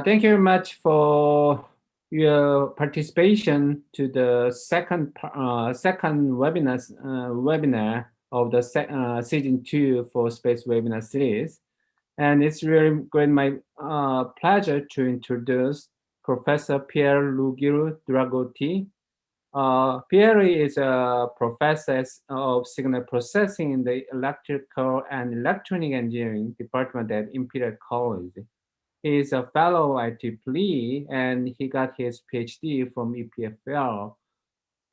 Thank you very much for your participation to the second webinar of the season 2 for Space Webinar Series. And it's really great, my pleasure to introduce Professor Pier Draggoti. Pier is a professor of signal processing in the Electrical and Electronic Engineering department at Imperial College. He is a fellow at IEEE, and he got his PhD from EPFL.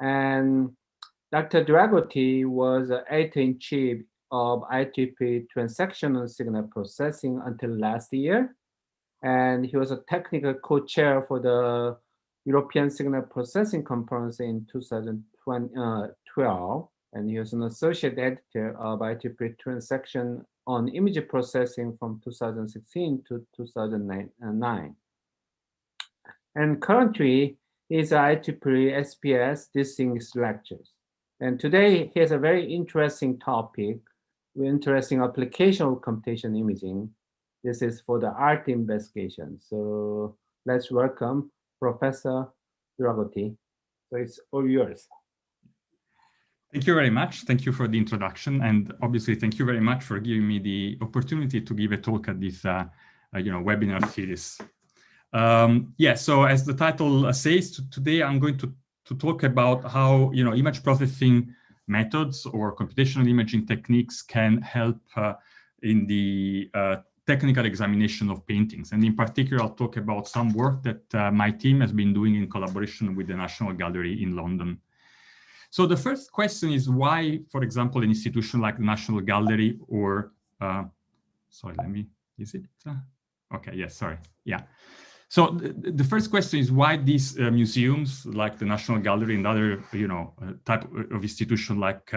And Dr. Draggoti was the editor-in-chief of IEEE transactional signal processing until last year. And he was a technical co-chair for the European Signal Processing Conference in 2012. And he was an associate editor of IEEE transaction on image processing from 2016 to 2009. And currently, he's IEEE SPS distinguished lectures. And today, he has a very interesting topic, interesting application of computation imaging. This is for the art investigation. So let's welcome Professor Draggoti. So it's all yours. Thank you very much. Thank you for the introduction. And obviously, thank you very much for giving me the opportunity to give a talk at this webinar series. So as the title says, today I'm going to talk about how image processing methods or computational imaging techniques can help in the technical examination of paintings. And in particular, I'll talk about some work that my team has been doing in collaboration with the National Gallery in London. So the first question is why, for example, an institution like the National Gallery or, So the first question is why these museums like the National Gallery and other, type of institution like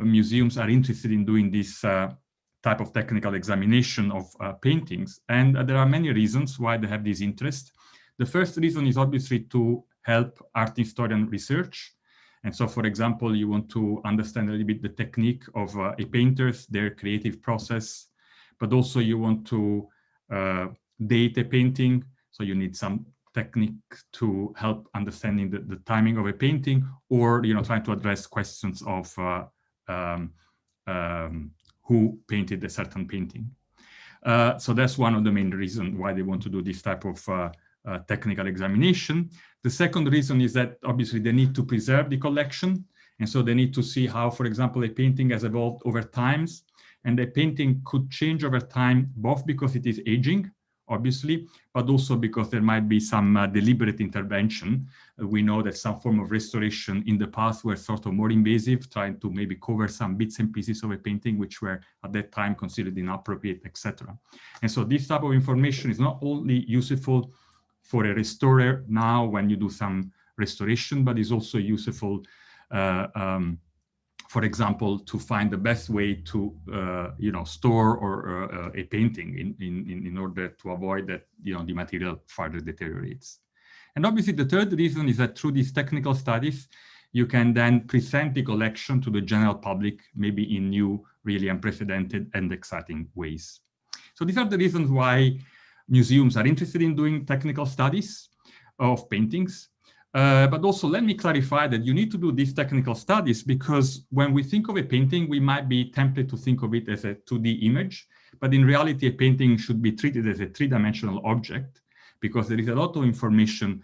museums are interested in doing this type of technical examination of paintings. And there are many reasons why they have this interest. The first reason is obviously to help art historian research. And so, for example, you want to understand a little bit the technique of a painter's, their creative process, but also you want to date a painting. So you need some technique to help understanding the timing of a painting, or trying to address questions of who painted a certain painting. So that's one of the main reasons why they want to do this type of technical examination. The second reason is that obviously they need to preserve the collection. And so they need to see how, for example, a painting has evolved over times. And a painting could change over time, both because it is aging, obviously, but also because there might be some deliberate intervention. We know that some form of restoration in the past were sort of more invasive, trying to maybe cover some bits and pieces of a painting, which were at that time considered inappropriate, etc. And so this type of information is not only useful for a restorer now when you do some restoration, but is also useful, for example, to find the best way to store or a painting in order to avoid that the material further deteriorates. And obviously the third reason is that through these technical studies, you can then present the collection to the general public, maybe in new, really unprecedented and exciting ways. So these are the reasons why museums are interested in doing technical studies of paintings. But also let me clarify that you need to do these technical studies because when we think of a painting, we might be tempted to think of it as a 2D image, but in reality, a painting should be treated as a three-dimensional object because there is a lot of information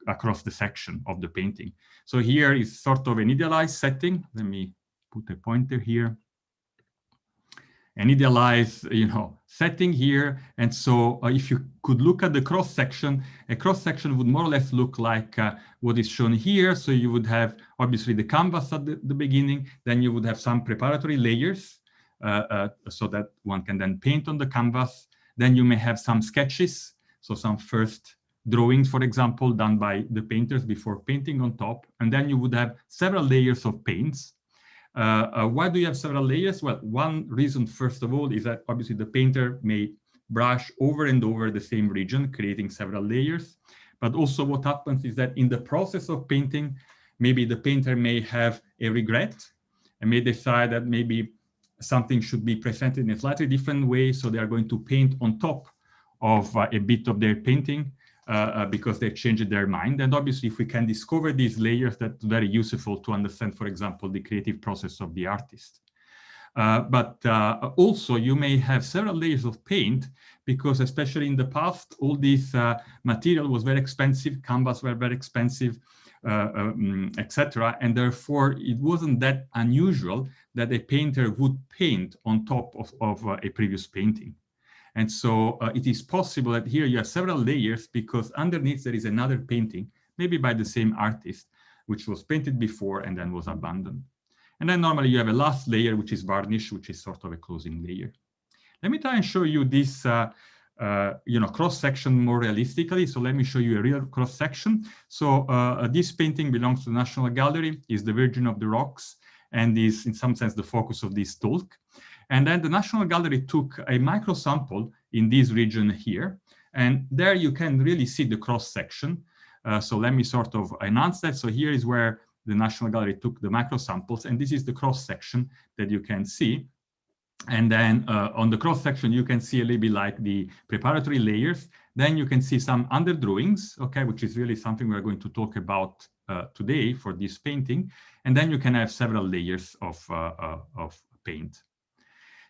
across the section of the painting. So here is sort of an idealized setting. Let me put a pointer here. An idealized, setting here. And so if you could look at the cross-section, a cross-section would more or less look like what is shown here. So you would have obviously the canvas at the beginning, then you would have some preparatory layers so that one can then paint on the canvas. Then you may have some sketches, so some first drawings, for example, done by the painters before painting on top. And then you would have several layers of paints. Why do you have several layers? Well, one reason, first of all, is that obviously the painter may brush over and over the same region, creating several layers. But also what happens is that in the process of painting, maybe the painter may have a regret and may decide that maybe something should be presented in a slightly different way. So they are going to paint on top of a bit of their painting because they changed their mind. And obviously, if we can discover these layers, that's very useful to understand, for example, the creative process of the artist. But also, you may have several layers of paint because, especially in the past, all this material was very expensive, canvas were very expensive, etc. And therefore, it wasn't that unusual that a painter would paint on top of a previous painting. And so it is possible that here you have several layers because underneath there is another painting, maybe by the same artist, which was painted before and then was abandoned. And then normally you have a last layer, which is varnish, which is sort of a closing layer. Let me try and show you this cross-section more realistically. So let me show you a real cross-section. So this painting belongs to the National Gallery, is the Virgin of the Rocks, and is in some sense the focus of this talk. And then the National Gallery took a micro sample in this region here. And there you can really see the cross-section. So let me sort of announce that. So here is where the National Gallery took the micro samples, and this is the cross-section that you can see. And then on the cross-section, you can see a little bit like the preparatory layers. Then you can see some under drawings, okay, which is really something we're going to talk about today for this painting. And then you can have several layers of paint.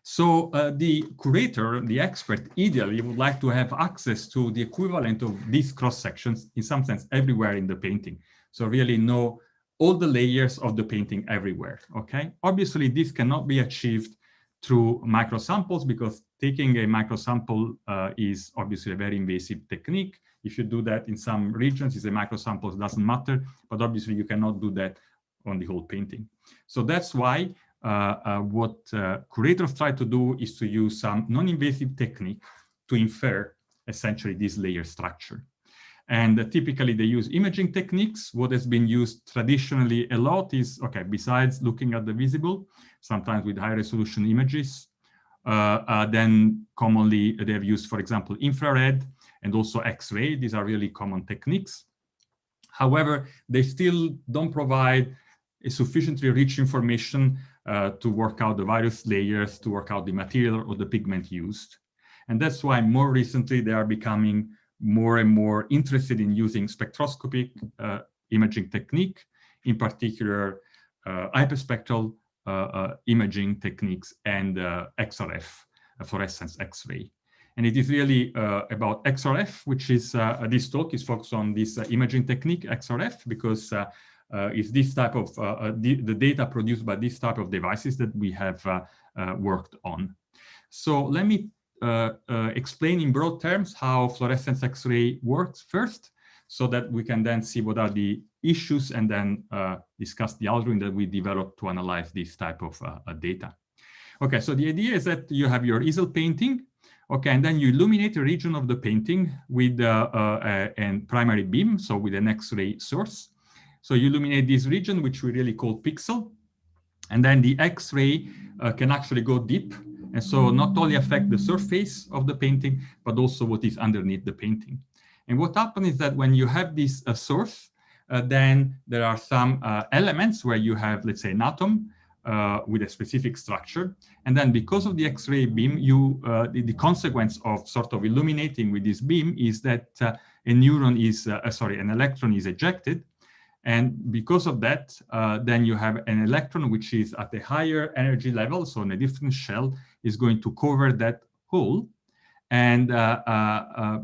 So the curator, the expert, ideally would like to have access to the equivalent of these cross-sections, in some sense, everywhere in the painting. So really know all the layers of the painting everywhere, okay? Obviously, this cannot be achieved through microsamples because taking a microsample is obviously a very invasive technique. If you do that in some regions, it's a microsample, it doesn't matter, but obviously you cannot do that on the whole painting. So that's why what curators try to do is to use some non-invasive technique to infer essentially this layer structure. And typically they use imaging techniques. What has been used traditionally a lot is, okay, besides looking at the visible, sometimes with high resolution images, then commonly they have used, for example, infrared and also X-ray. These are really common techniques. However, they still don't provide a sufficiently rich information to work out the various layers, to work out the material or the pigment used. And that's why more recently they are becoming more and more interested in using spectroscopic imaging technique, in particular hyperspectral imaging techniques and XRF, fluorescence X-ray. And it is really about XRF, which is this talk is focused on this imaging technique, XRF, because it's this type of the data produced by this type of devices that we have worked on. So let me explain in broad terms how fluorescence X-ray works first, so that we can then see what are the issues and then discuss the algorithm that we developed to analyze this type of data. Okay, so the idea is that you have your easel painting, okay, and then you illuminate a region of the painting with a primary beam, so with an X-ray source. So you illuminate this region, which we really call pixel, and then the X-ray can actually go deep. And so not only affect the surface of the painting, but also what is underneath the painting. And what happens is that when you have this source, then there are some elements where you have, let's say, an atom with a specific structure. And then because of the X-ray beam, the consequence of sort of illuminating with this beam is that an electron is ejected. And because of that, then you have an electron which is at a higher energy level, so in a different shell, is going to cover that hole. And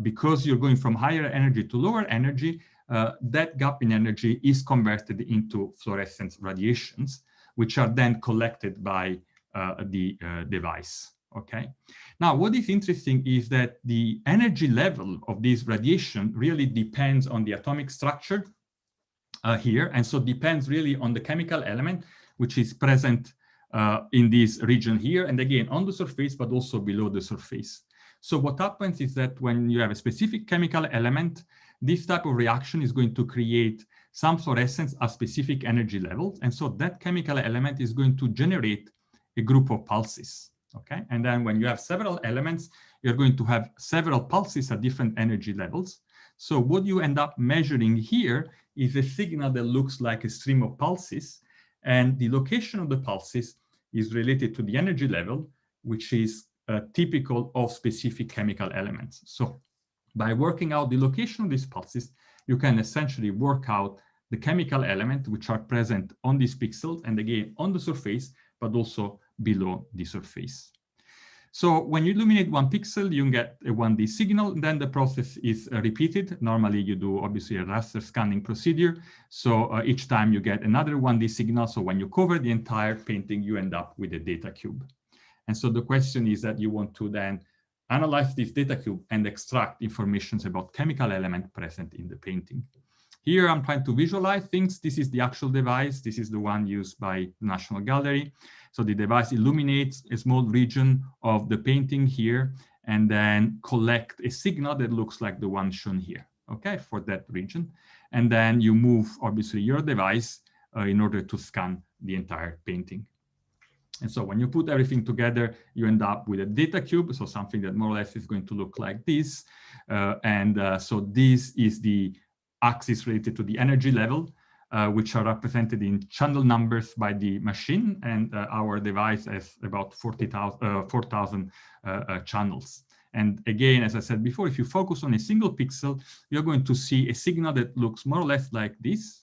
because you're going from higher energy to lower energy, that gap in energy is converted into fluorescence radiations, which are then collected by the device. Okay. Now, what is interesting is that the energy level of this radiation really depends on the atomic structure here, and so depends really on the chemical element which is present in this region here, and again on the surface, but also below the surface. So what happens is that when you have a specific chemical element, this type of reaction is going to create some fluorescence at specific energy levels, and so that chemical element is going to generate a group of pulses. Okay, and then when you have several elements, you're going to have several pulses at different energy levels. So what you end up measuring here is a signal that looks like a stream of pulses, and the location of the pulses is related to the energy level, which is typical of specific chemical elements. So by working out the location of these pulses, you can essentially work out the chemical element which are present on these pixels, and again on the surface, but also below the surface. So when you illuminate one pixel, you get a 1D signal, then the process is repeated. Normally you do obviously a raster scanning procedure. So each time you get another 1D signal. So when you cover the entire painting, you end up with a data cube. And so the question is that you want to then analyze this data cube and extract information about chemical element present in the painting. Here I'm trying to visualize things. This is the actual device. This is the one used by the National Gallery. So the device illuminates a small region of the painting here and then collect a signal that looks like the one shown here, okay, for that region. And then you move, obviously, your device in order to scan the entire painting. And so when you put everything together, you end up with a data cube, so something that more or less is going to look like this. So this is the axis related to the energy level, which are represented in channel numbers by the machine, and our device has about 4,000 channels. And again, as I said before, if you focus on a single pixel, you're going to see a signal that looks more or less like this.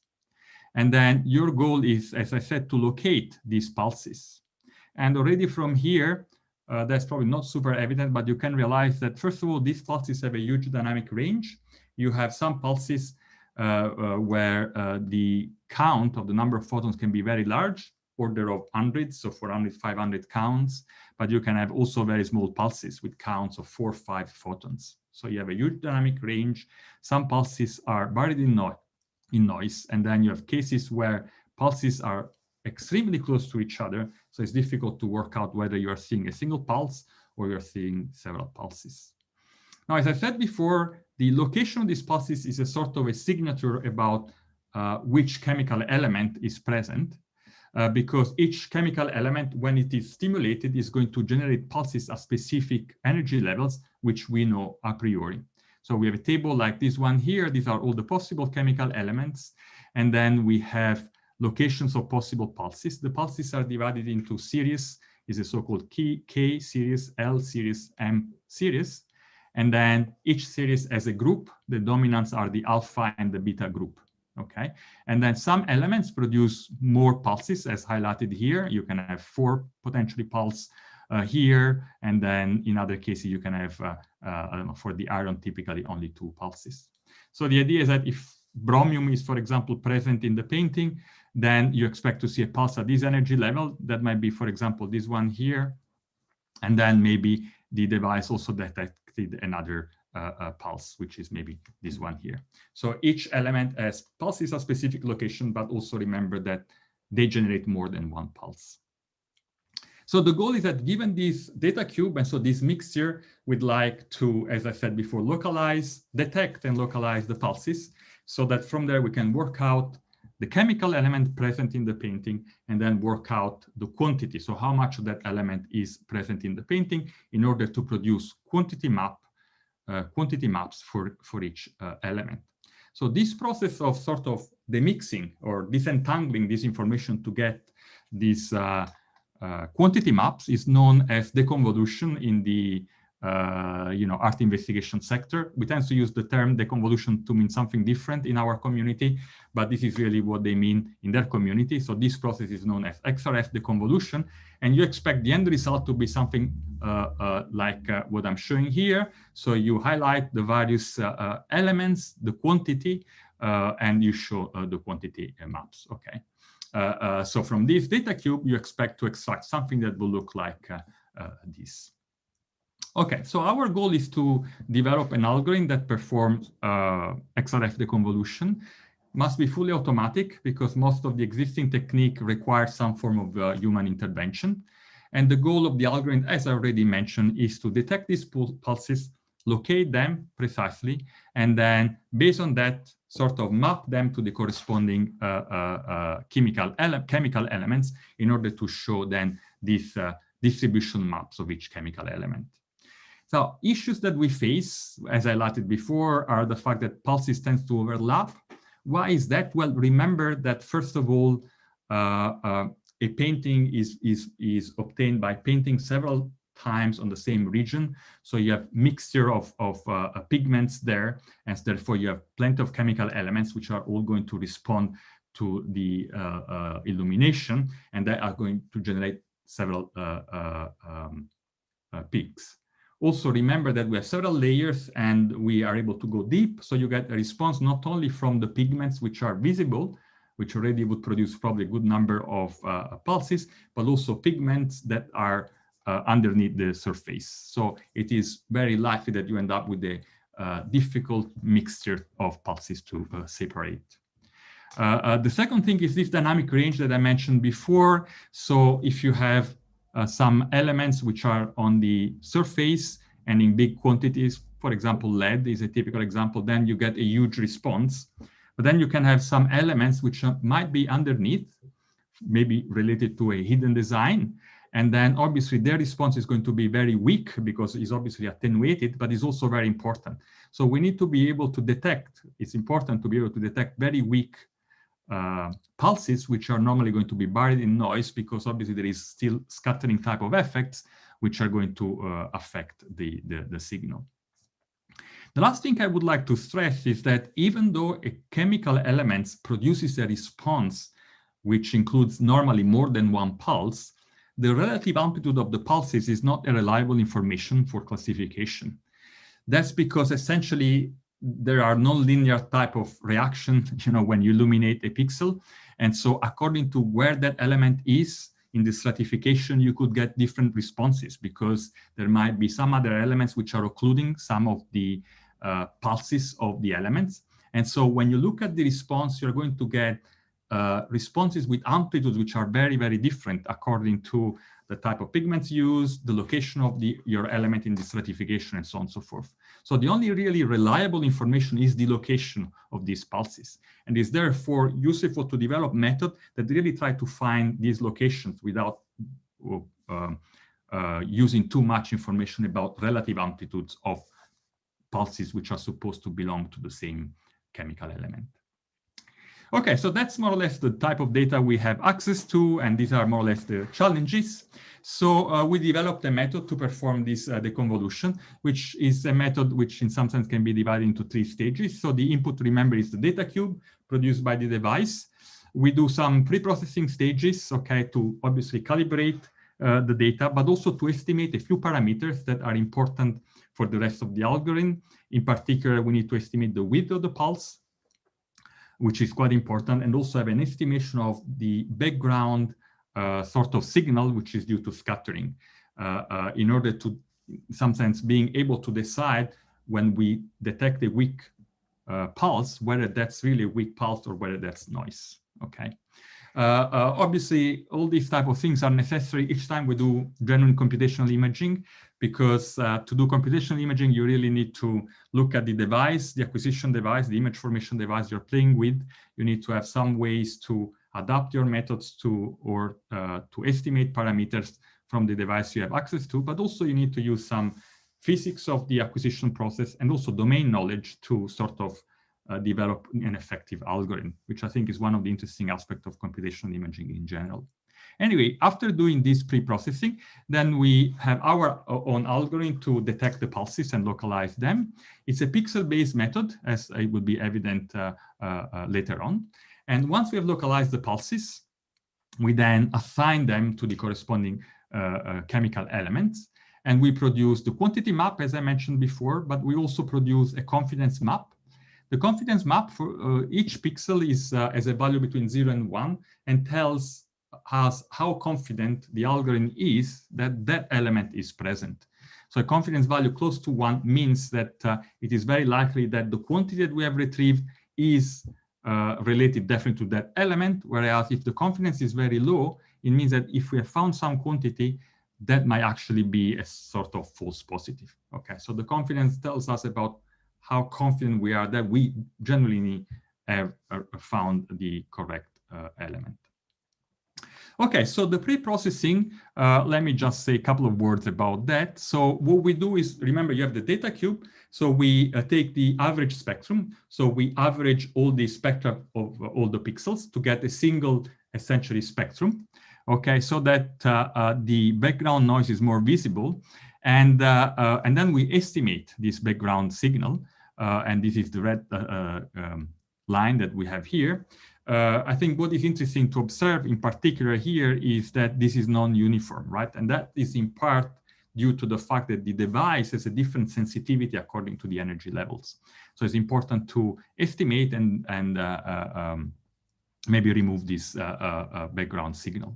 And then your goal is, as I said, to locate these pulses. And already from here, that's probably not super evident, but you can realize that, first of all, these pulses have a huge dynamic range. You have some pulses where the count of the number of photons can be very large, order of hundreds, so 400, 500 counts, but you can have also very small pulses with counts of 4 or 5 photons. So you have a huge dynamic range. Some pulses are buried in noise, and then you have cases where pulses are extremely close to each other, so it's difficult to work out whether you are seeing a single pulse or you're seeing several pulses. Now, as I said before, the location of these pulses is a sort of a signature about which chemical element is present, because each chemical element, when it is stimulated, is going to generate pulses at specific energy levels, which we know a priori. So we have a table like this one here. These are all the possible chemical elements. And then we have locations of possible pulses. The pulses are divided into series, is a so-called K series, L series, M series. And then each series has a group. The dominants are the alpha and the beta group, okay? And then some elements produce more pulses, as highlighted here. You can have 4 potentially pulse here, and then in other cases you can have, I don't know, for the iron, typically only 2 pulses. So the idea is that if bromium is, for example, present in the painting, then you expect to see a pulse at this energy level. That might be, for example, this one here. And then maybe the device also detected another pulse, which is maybe this one here. So each element has pulses at specific location, but also remember that they generate more than 1 pulse. So the goal is that given this data cube, and so this mixture, we'd like to, as I said before, localize, detect and localize the pulses, so that from there we can work out the chemical element present in the painting, and then work out the quantity. So how much of that element is present in the painting in order to produce quantity maps for each element. So this process of sort of demixing or disentangling this information to get these quantity maps is known as deconvolution in the art investigation sector. We tend to use the term deconvolution to mean something different in our community, but this is really what they mean in their community. So this process is known as XRF deconvolution, and you expect the end result to be something like what I'm showing here. So you highlight the various elements, the quantity, and you show the quantity maps, okay? So from this data cube, you expect to extract something that will look like this. Okay, so our goal is to develop an algorithm that performs XRF deconvolution. Must be fully automatic because most of the existing technique requires some form of human intervention. And the goal of the algorithm, as I already mentioned, is to detect these pulses, locate them precisely, and then based on that, sort of map them to the corresponding chemical elements in order to show then these distribution maps of each chemical element. So issues that we face, as I highlighted before, are the fact that pulses tend to overlap. Why is that? Well, remember that first of all, a painting is obtained by painting several times on the same region. So you have mixture of pigments there, and therefore you have plenty of chemical elements which are all going to respond to the illumination, and they are going to generate several peaks. Also remember that we have several layers and we are able to go deep, so you get a response not only from the pigments which are visible, which already would produce probably a good number of pulses, but also pigments that are underneath the surface. So it is very likely that you end up with a difficult mixture of pulses to separate. The second thing is this dynamic range that I mentioned before. So if you have some elements which are on the surface and in big quantities, for example, lead is a typical example, then you get a huge response. But then you can have some elements which might be underneath, maybe related to a hidden design. And then obviously their response is going to be very weak because it's obviously attenuated, but it's also very important. So we need to be able to detect, it's important to be able to detect very weak pulses, which are normally going to be buried in noise, because obviously there is still scattering type of effects which are going to affect the signal. The last thing I would like to stress is that even though a chemical element produces a response which includes normally more than one pulse, the relative amplitude of the pulses is not a reliable information for classification. That's because essentially there are non-linear type of reaction, when you illuminate a pixel. And so according to where that element is in the stratification, you could get different responses because there might be some other elements which are occluding some of the pulses of the elements. And so when you look at the response, you're going to get responses with amplitudes which are very, very different according to the type of pigments used, the location of your element in the stratification, and so on and so forth. So the only really reliable information is the location of these pulses. And it's therefore useful to develop methods that really try to find these locations without using too much information about relative amplitudes of pulses which are supposed to belong to the same chemical element. Okay, so that's more or less the type of data we have access to, and these are more or less the challenges. So we developed a method to perform this deconvolution, which is a method which in some sense can be divided into 3 stages. So the input, remember, is the data cube produced by the device. We do some pre-processing stages, okay, to obviously calibrate the data, but also to estimate a few parameters that are important for the rest of the algorithm. In particular, we need to estimate the width of the pulse, which is quite important, and also have an estimation of the background sort of signal, which is due to scattering, in order to, in some sense, being able to decide when we detect a weak pulse, whether that's really a weak pulse or whether that's noise, okay? Obviously, all these type of things are necessary each time we do genuine computational imaging, because to do computational imaging, you really need to look at the device, the acquisition device, the image formation device you're playing with. You need to have some ways to adapt your methods to, or to estimate parameters from the device you have access to, but also you need to use some physics of the acquisition process and also domain knowledge to sort of develop an effective algorithm, which I think is one of the interesting aspects of computational imaging in general. Anyway, after doing this pre-processing, then we have our own algorithm to detect the pulses and localize them. It's a pixel-based method, as it will be evident later on. And once we have localized the pulses, we then assign them to the corresponding chemical elements. And we produce the quantity map, as I mentioned before, but we also produce a confidence map. The confidence map for each pixel is as a value between 0 and 1 and tells us how confident the algorithm is that that element is present. So a confidence value close to 1 means that it is very likely that the quantity that we have retrieved is related definitely to that element, whereas if the confidence is very low, it means that if we have found some quantity, that might actually be a sort of false positive. Okay, so the confidence tells us about how confident we are that we generally have found the correct element. Okay, so the pre-processing, let me just say a couple of words about that. So what we do is, remember, you have the data cube. So we take the average spectrum. So we average all the spectra of all the pixels to get a single, essentially, spectrum. okay, so that the background noise is more visible. And then we estimate this background signal, and this is the red line that we have here. I think what is interesting to observe in particular here is that this is non-uniform, right? And that is in part due to the fact that the device has a different sensitivity according to the energy levels. So it's important to estimate and maybe remove this background signal.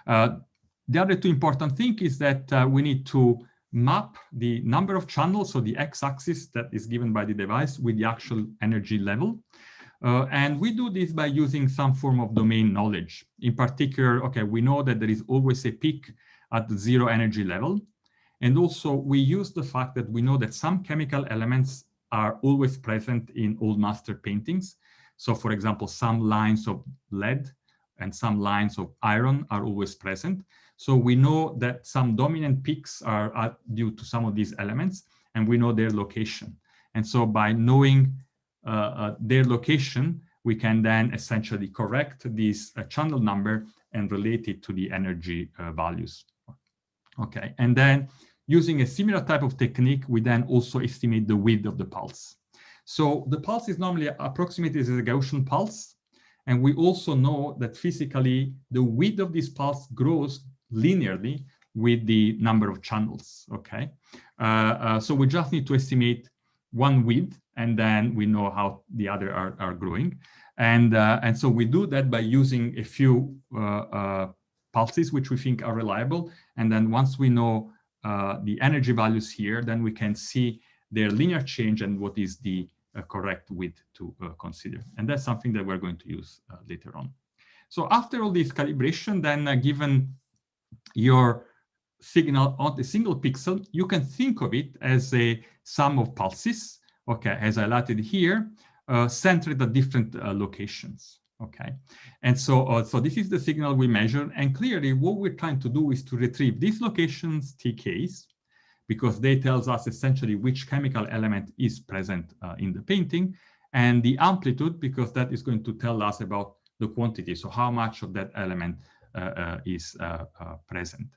The other two important thing is that we need to map the number of channels, so the x-axis that is given by the device, with the actual energy level. And we do this by using some form of domain knowledge. In particular, okay, we know that there is always a peak at the zero energy level. And also we use the fact that we know that some chemical elements are always present in all master paintings. So for example, some lines of lead and some lines of iron are always present. So we know that some dominant peaks are due to some of these elements, and we know their location. And so by knowing their location, we can then essentially correct this channel number and relate it to the energy values. Okay, and then using a similar type of technique, we then also estimate the width of the pulse. So the pulse is normally approximated as a Gaussian pulse. And we also know that physically the width of this pulse grows linearly with the number of channels, okay? So we just need to estimate one width, and then we know how the other are growing. And so we do that by using a few pulses, which we think are reliable. And then once we know the energy values here, then we can see their linear change and what is the correct width to consider. And that's something that we're going to use later on. So after all this calibration, then given your signal on a single pixel, you can think of it as a sum of pulses, okay, as highlighted here, centered at different locations, okay? And so, so this is the signal we measure, and clearly what we're trying to do is to retrieve these locations, TKs, because they tells us essentially which chemical element is present in the painting, and the amplitude, because that is going to tell us about the quantity, so how much of that element is present.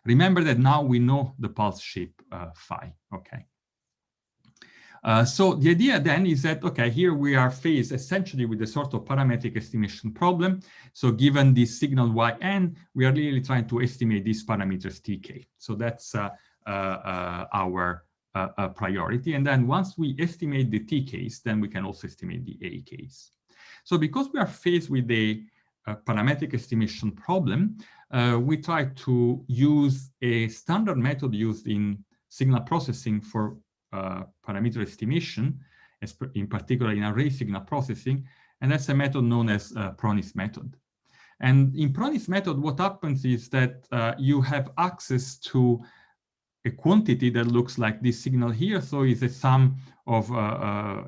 Remember that now we know the pulse shape phi, okay? So the idea then is that, okay, here we are faced essentially with a sort of parametric estimation problem. So given this signal yn, we are really trying to estimate these parameters tk. So that's our priority. And then once we estimate the TKs, then we can also estimate the AKs. So because we are faced with a parametric estimation problem, we try to use a standard method used in signal processing for parameter estimation, in particular in array signal processing, and that's a method known as Pronis method. And in Pronis method, what happens is that you have access to a quantity that looks like this signal here. So it's a sum of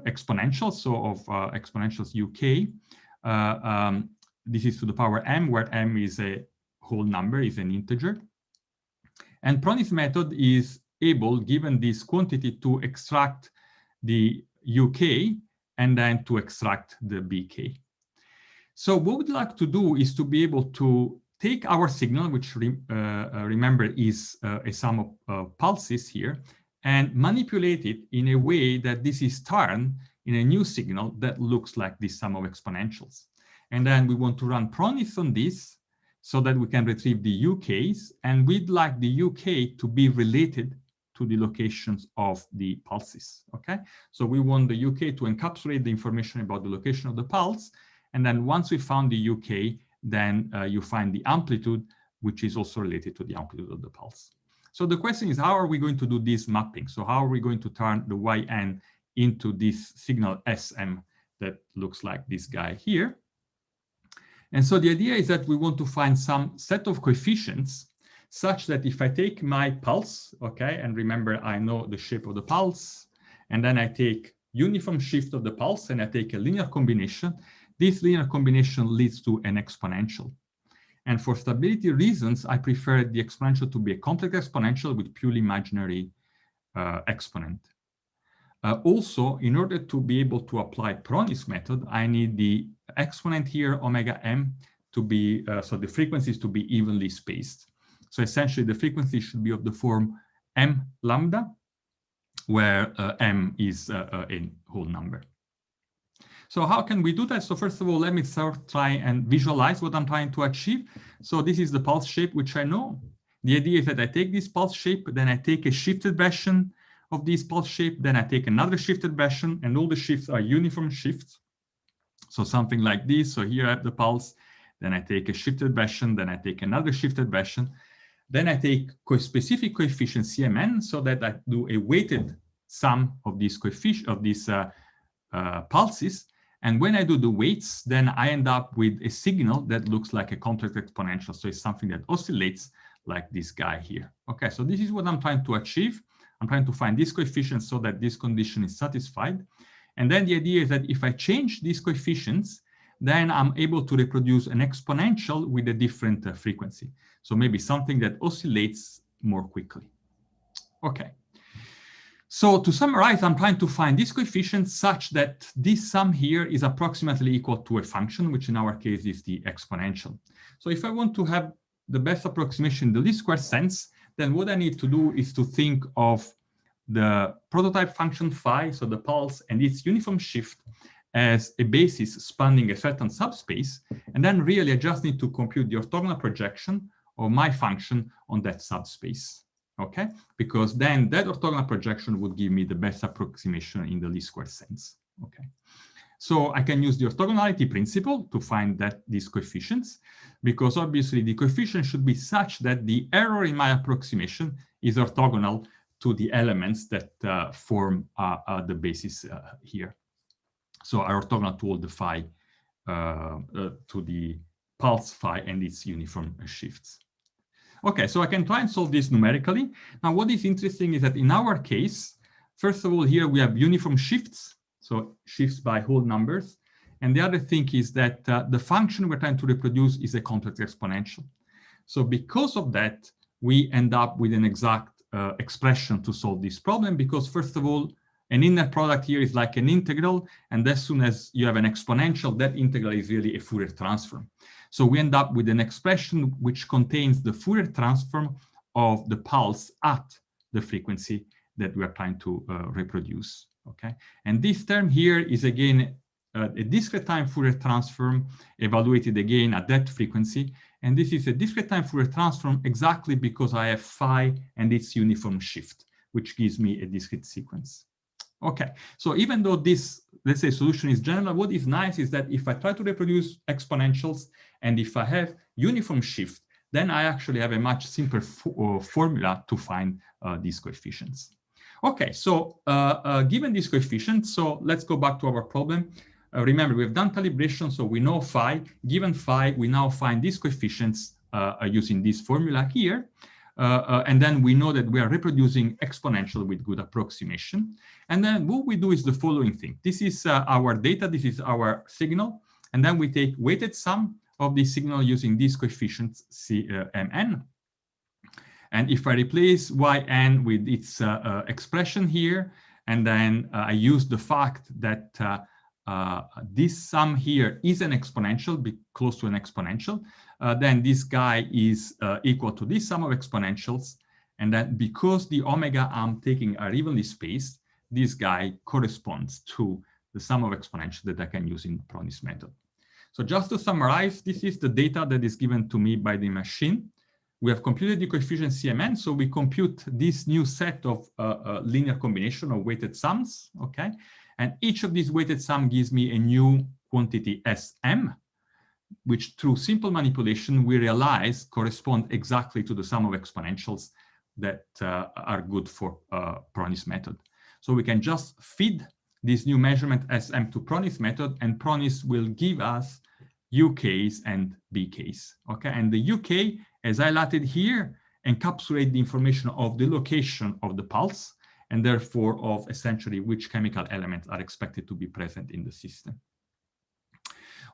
exponentials, so of exponentials UK. This is to the power m, where m is a whole number, is an integer. And Pronis method is able, given this quantity, to extract the UK and then to extract the BK. So what we'd like to do is to be able to take our signal, which remember is a sum of pulses here, and manipulate it in a way that this is turned in a new signal that looks like this sum of exponentials. And then we want to run Pronis on this so that we can retrieve the UKs, and we'd like the UK to be related to the locations of the pulses, okay? So we want the UK to encapsulate the information about the location of the pulse, and then once we found the UK, then you find the amplitude, which is also related to the amplitude of the pulse. So the question is, how are we going to do this mapping? So how are we going to turn the yn into this signal SM that looks like this guy here? And so the idea is that we want to find some set of coefficients such that if I take my pulse, okay, and remember I know the shape of the pulse, and then I take uniform shift of the pulse and I take a linear combination, this linear combination leads to an exponential. And for stability reasons, I prefer the exponential to be a complex exponential with purely imaginary exponent. Also, in order to be able to apply Pronis method, I need the exponent here, omega m, to be, so the frequencies to be evenly spaced. So essentially the frequency should be of the form m lambda, where m is a whole number. So how can we do that? So first of all, let me try and visualize what I'm trying to achieve. So this is the pulse shape, which I know. The idea is that I take this pulse shape, then I take a shifted version of this pulse shape, then I take another shifted version, and all the shifts are uniform shifts. So something like this. So here I have the pulse, then I take a shifted version, then I take another shifted version. Then I take specific coefficient Cmn, so that I do a weighted sum of these coefficients of these pulses. And when I do the weights, then I end up with a signal that looks like a complex exponential. So it's something that oscillates like this guy here. Okay, so this is what I'm trying to achieve. I'm trying to find this coefficient so that this condition is satisfied. And then the idea is that if I change these coefficients, then I'm able to reproduce an exponential with a different frequency. So maybe something that oscillates more quickly. Okay. So to summarize, I'm trying to find this coefficient such that this sum here is approximately equal to a function, which in our case is the exponential. So if I want to have the best approximation in the least square sense, then what I need to do is to think of the prototype function phi, so the pulse and its uniform shift, as a basis spanning a certain subspace. And then really I just need to compute the orthogonal projection of my function on that subspace. Okay, because then that orthogonal projection would give me the best approximation in the least square sense. Okay, so I can use the orthogonality principle to find that these coefficients, because obviously the coefficient should be such that the error in my approximation is orthogonal to the elements that form the basis here. So are orthogonal to all the phi, to the pulse phi and its uniform shifts. Okay, so I can try and solve this numerically. Now, what is interesting is that in our case, first of all, here we have uniform shifts, so shifts by whole numbers. And the other thing is that the function we're trying to reproduce is a complex exponential. So because of that, we end up with an exact expression to solve this problem, because first of all, an inner product here is like an integral, and as soon as you have an exponential, that integral is really a Fourier transform. So we end up with an expression which contains the Fourier transform of the pulse at the frequency that we are trying to reproduce. Okay, and this term here is again a discrete time Fourier transform evaluated again at that frequency. And this is a discrete time Fourier transform exactly because I have phi and its uniform shift, which gives me a discrete sequence. Okay, so even though this, let's say, solution is general, what is nice is that if I try to reproduce exponentials and if I have uniform shift, then I actually have a much simpler formula to find these coefficients. Okay, so given these coefficients, so let's go back to our problem. Remember, we've done calibration, so we know phi. Given phi, we now find these coefficients using this formula here. And then we know that we are reproducing exponential with good approximation. And then what we do is the following thing. This is our data, this is our signal. And then we take weighted sum of the signal using these coefficients Mn. And if I replace Yn with its expression here, and then I use the fact that this sum here is an exponential, be close to an exponential, then this guy is equal to this sum of exponentials. And that because the omega I'm taking are evenly spaced, this guy corresponds to the sum of exponentials that I can use in Pronis method. So just to summarize, this is the data that is given to me by the machine. We have computed the coefficient Cmn, so we compute this new set of linear combination of weighted sums, okay? And each of these weighted sum gives me a new quantity Sm, which through simple manipulation, we realize correspond exactly to the sum of exponentials that are good for Pronis method. So we can just feed this new measurement Sm to Pronis method, and Pronis will give us UKs and BKs, okay? And the UK, as highlighted here, encapsulate the information of the location of the pulse, and therefore of essentially which chemical elements are expected to be present in the system.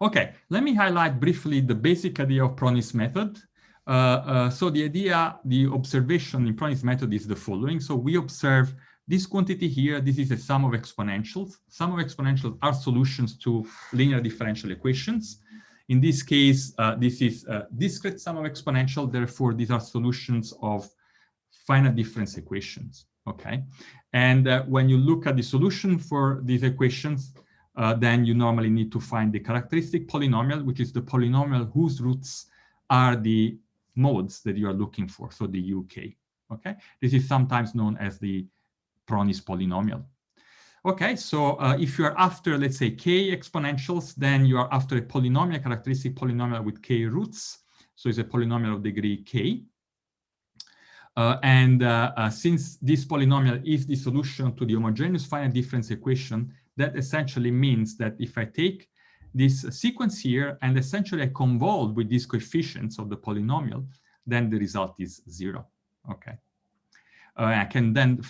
Okay, let me highlight briefly the basic idea of Pronis method. So the idea, the observation in Pronis method is the following. So we observe this quantity here, this is a sum of exponentials. Sum of exponentials are solutions to linear differential equations. In this case, this is a discrete sum of exponential. Therefore, these are solutions of finite difference equations. Okay, and when you look at the solution for these equations, then you normally need to find the characteristic polynomial, which is the polynomial whose roots are the modes that you are looking for, so the UK. Okay, this is sometimes known as the Pronis polynomial. Okay, so if you are after, let's say, k exponentials, then you are after a polynomial, characteristic polynomial with k roots. So it's a polynomial of degree k. Since this polynomial is the solution to the homogeneous finite difference equation, that essentially means that if I take this sequence here and essentially I convolve with these coefficients of the polynomial, then the result is 0. Okay. I can then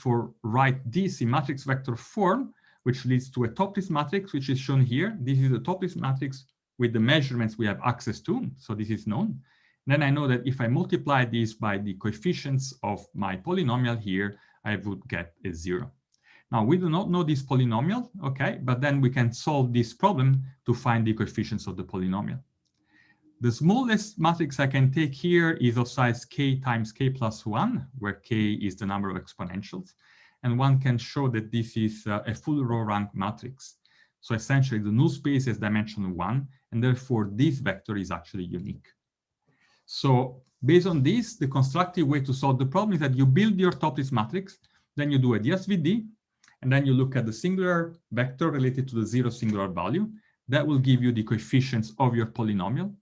write this in matrix vector form, which leads to a topless matrix, which is shown here. This is a topless matrix with the measurements we have access to. So this is known. Then I know that if I multiply this by the coefficients of my polynomial here, I would get a 0. Now, we do not know this polynomial, okay, but then we can solve this problem to find the coefficients of the polynomial. The smallest matrix I can take here is of size k times k plus 1, where k is the number of exponentials. And one can show that this is a full row rank matrix. So essentially, the null space has dimension 1, and therefore this vector is actually unique. So based on this, the constructive way to solve the problem is that you build your topless matrix, then you do a DSVD, and then you look at the singular vector related to the 0 singular value. That will give you the coefficients of your polynomial.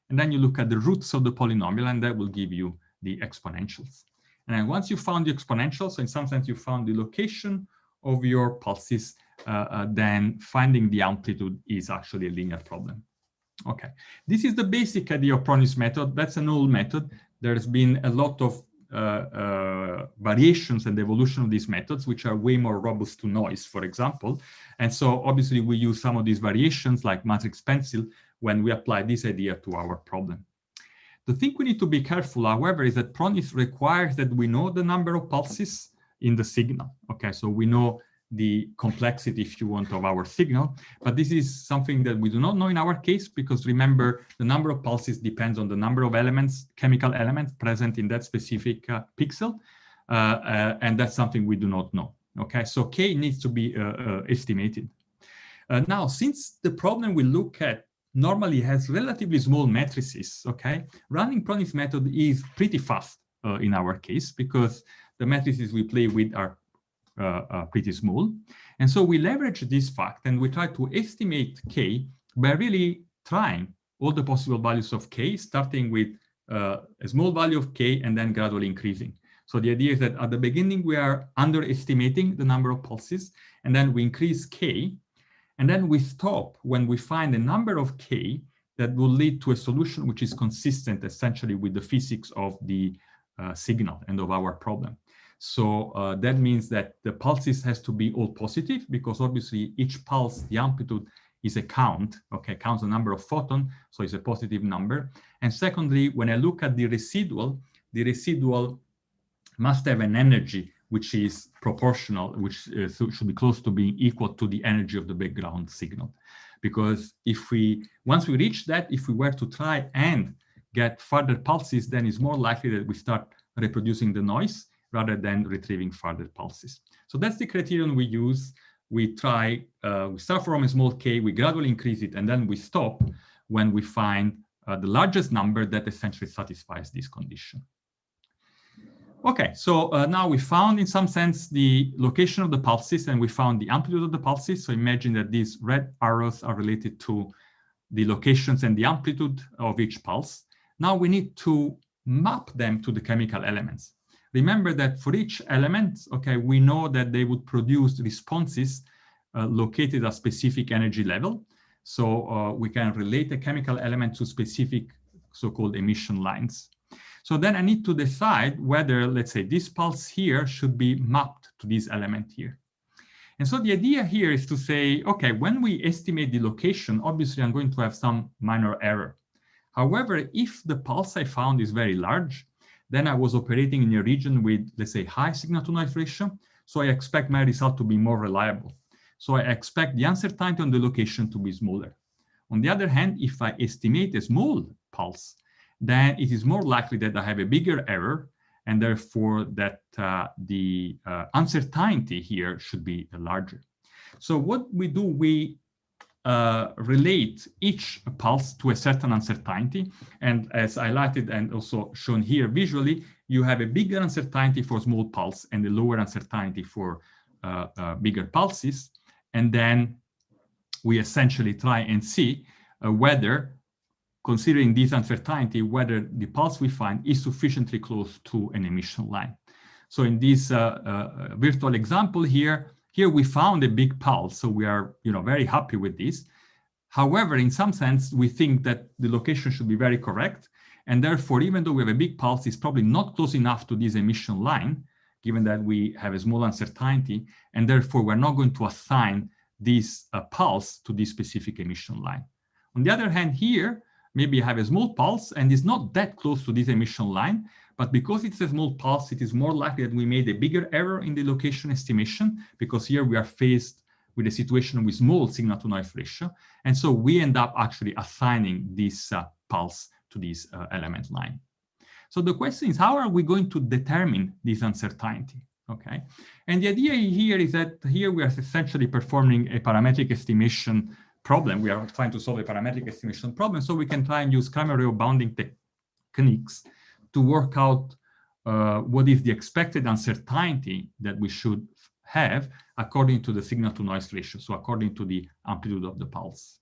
And then you look at the roots of the polynomial, and that will give you the exponentials. And then once you found the exponentials, so in some sense you found the location of your pulses, then finding the amplitude is actually a linear problem. Okay, this is the basic idea of Pronis method. That's an old method. There's been a lot of variations and evolution of these methods, which are way more robust to noise, for example. And so obviously we use some of these variations like matrix pencil when we apply this idea to our problem. The thing we need to be careful, however, is that Pronis requires that we know the number of pulses in the signal. Okay, so we know the complexity, if you want, of our signal, but this is something that we do not know in our case, because remember, the number of pulses depends on the number of elements, chemical elements present in that specific pixel, and that's something we do not know. Okay, so k needs to be estimated. Now, since the problem we look at normally has relatively small matrices, okay, running Pronis method is pretty fast in our case, because the matrices we play with are pretty small. And so we leverage this fact and we try to estimate k by really trying all the possible values of k, starting with a small value of k and then gradually increasing. So the idea is that at the beginning we are underestimating the number of pulses, and then we increase k, and then we stop when we find a number of k that will lead to a solution which is consistent essentially with the physics of the signal and of our problem. So that means that the pulses has to be all positive, because obviously each pulse, the amplitude is a count, okay, counts the number of photons, so it's a positive number. And secondly, when I look at the residual must have an energy which is proportional, which should be close to being equal to the energy of the background signal. Because once we reach that, if we were to try and get further pulses, then it's more likely that we start reproducing the noise rather than retrieving further pulses. So that's the criterion we use. We start from a small k, we gradually increase it, and then we stop when we find the largest number that essentially satisfies this condition. Okay, so now we found in some sense the location of the pulses, and we found the amplitude of the pulses. So imagine that these red arrows are related to the locations and the amplitude of each pulse. Now we need to map them to the chemical elements. Remember that for each element, okay, we know that they would produce responses located at specific energy level. So we can relate a chemical element to specific so-called emission lines. So then I need to decide whether, let's say, this pulse here should be mapped to this element here. And so the idea here is to say, okay, when we estimate the location, obviously I'm going to have some minor error. However, if the pulse I found is very large, then I was operating in a region with, let's say, high signal-to-noise ratio. So I expect my result to be more reliable. So I expect the uncertainty on the location to be smaller. On the other hand, if I estimate a small pulse, then it is more likely that I have a bigger error, and therefore that the uncertainty here should be larger. So what we do, we relate each pulse to a certain uncertainty. And as highlighted and also shown here visually, you have a bigger uncertainty for small pulse and a lower uncertainty for bigger pulses. And then we essentially try and see whether, considering this uncertainty, whether the pulse we find is sufficiently close to an emission line. So in this virtual example here we found a big pulse, so we are very happy with this. However, in some sense, we think that the location should be very correct, and therefore, even though we have a big pulse, it's probably not close enough to this emission line, given that we have a small uncertainty, and therefore we're not going to assign this pulse to this specific emission line. On the other hand, here, maybe you have a small pulse and it's not that close to this emission line, but because it's a small pulse, it is more likely that we made a bigger error in the location estimation, because here we are faced with a situation with small signal-to-noise ratio. And so we end up actually assigning this pulse to this element line. So the question is, how are we going to determine this uncertainty? Okay, and the idea here is that here we are essentially performing a parametric estimation problem. We are trying to solve a parametric estimation problem, so we can try and use Kramer-Rao bounding techniques to work out what is the expected uncertainty that we should have according to the signal-to-noise ratio, so according to the amplitude of the pulse.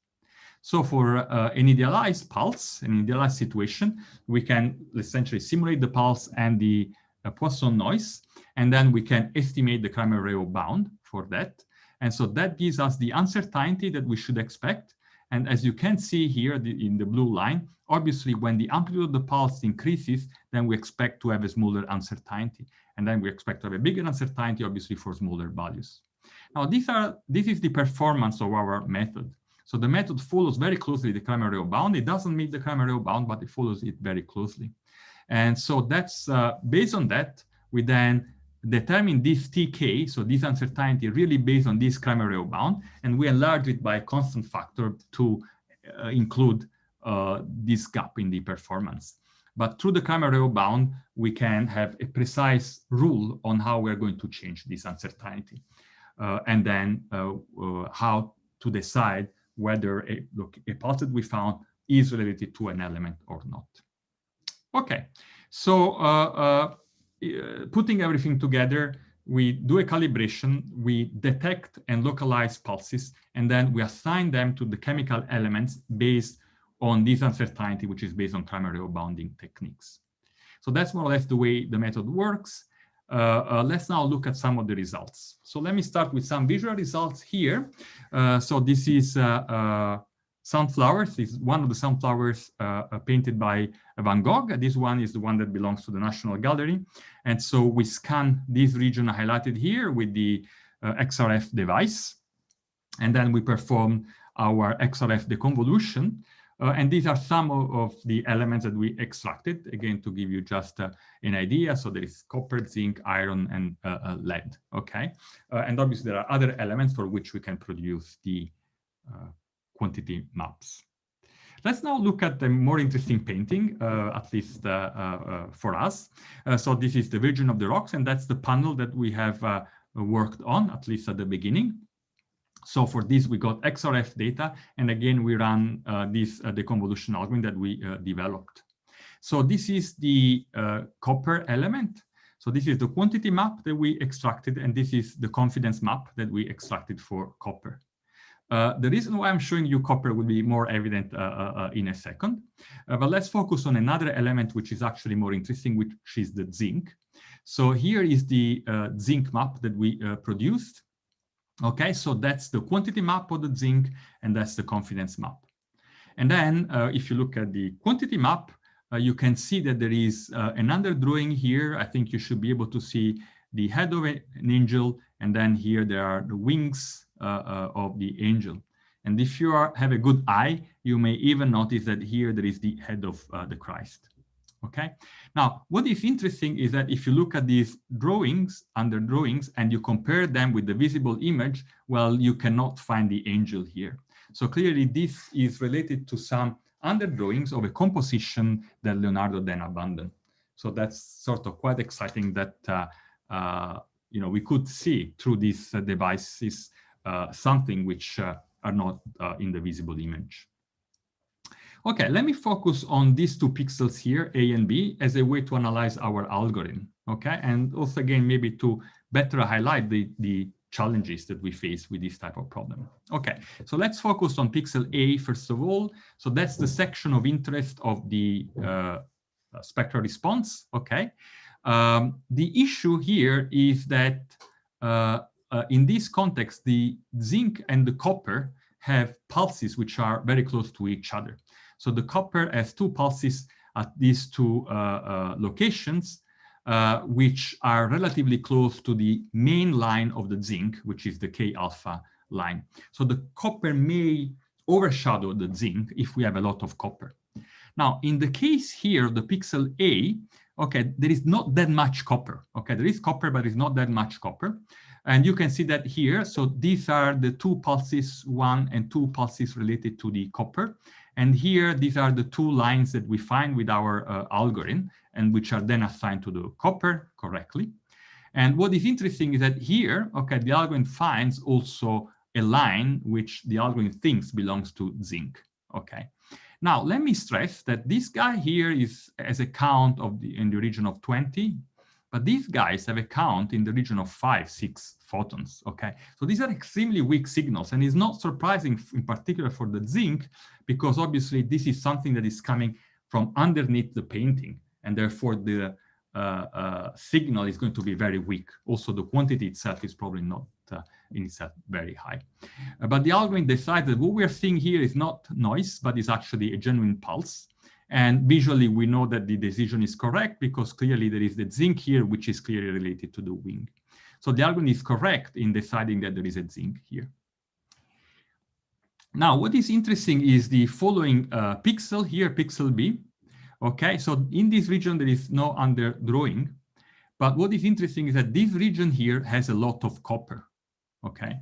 So for an idealized pulse, an idealized situation, we can essentially simulate the pulse and the Poisson noise, and then we can estimate the Kramer-Rao bound for that. And so that gives us the uncertainty that we should expect. And as you can see here in the blue line, obviously when the amplitude of the pulse increases, then we expect to have a smaller uncertainty. And then we expect to have a bigger uncertainty, obviously, for smaller values. Now, this is the performance of our method. So the method follows very closely the Kramer-Rao bound. It doesn't meet the Kramer-Rao bound, but it follows it very closely. And so that's based on that, we then determine this TK, so this uncertainty really based on this Kramer-Rao bound, and we enlarge it by a constant factor to include this gap in the performance. But through the Kramer-Rao bound, we can have a precise rule on how we're going to change this uncertainty, and then how to decide whether a pulse that we found is related to an element or not. Okay, so putting everything together, we do a calibration, we detect and localize pulses, and then we assign them to the chemical elements based on this uncertainty, which is based on Kramer-Rao bounding techniques. So that's more or less the way the method works. Let's now look at some of the results. So let me start with some visual results here. So this is sunflowers. This is one of the sunflowers painted by Van Gogh. This one is the one that belongs to the National Gallery. And so we scan this region highlighted here with the XRF device. And then we perform our XRF deconvolution. And these are some of the elements that we extracted, again, to give you just an idea. So there is copper, zinc, iron, and lead, okay? And obviously there are other elements for which we can produce the quantity maps. Let's now look at the more interesting painting, at least for us. So this is the Virgin of the Rocks, and that's the panel that we have worked on, at least at the beginning. So for this, we got XRF data, and again, we ran this deconvolution algorithm that we developed. So this is the copper element. So this is the quantity map that we extracted, and this is the confidence map that we extracted for copper. The reason why I'm showing you copper will be more evident in a second. But let's focus on another element which is actually more interesting, which is the zinc. So here is the zinc map that we produced. Okay, so that's the quantity map of the zinc, and that's the confidence map. And then if you look at the quantity map, you can see that there is another drawing here. I think you should be able to see the head of an angel, and then here there are the wings of the angel. And if you have a good eye, you may even notice that here there is the head of the Christ. Okay. Now, what is interesting is that if you look at these drawings, under drawings, and you compare them with the visible image, well, you cannot find the angel here. So clearly this is related to some underdrawings of a composition that Leonardo then abandoned. So that's sort of quite exciting that we could see through these devices something which are not in the visible image. Okay, let me focus on these two pixels here, A and B, as a way to analyze our algorithm. Okay, and also again, maybe to better highlight the challenges that we face with this type of problem. Okay, so let's focus on pixel A first of all. So that's the section of interest of the spectral response. Okay, the issue here is that in this context, the zinc and the copper have pulses which are very close to each other. So the copper has two pulses at these two locations, which are relatively close to the main line of the zinc, which is the K alpha line. So the copper may overshadow the zinc if we have a lot of copper. Now, in the case here of the pixel A, okay, there is not that much copper. Okay, there is copper, but it's not that much copper. And you can see that here. So these are the two pulses, 1 and 2 pulses related to the copper. And here, these are the two lines that we find with our algorithm, and which are then assigned to the copper correctly. And what is interesting is that here, okay, the algorithm finds also a line which the algorithm thinks belongs to zinc. Okay. Now, let me stress that this guy here has a count in the region of 20, but these guys have a count in the region of 5, 6 photons, okay? So these are extremely weak signals, and it's not surprising in particular for the zinc, because obviously this is something that is coming from underneath the painting, and therefore the signal is going to be very weak. Also, the quantity itself is probably not in itself very high. But the algorithm decides that what we are seeing here is not noise, but is actually a genuine pulse. And visually, we know that the decision is correct because clearly there is the zinc here, which is clearly related to the wing. So the algorithm is correct in deciding that there is a zinc here. Now, what is interesting is the following pixel here, pixel B. Okay, so in this region, there is no underdrawing. But what is interesting is that this region here has a lot of copper. Okay,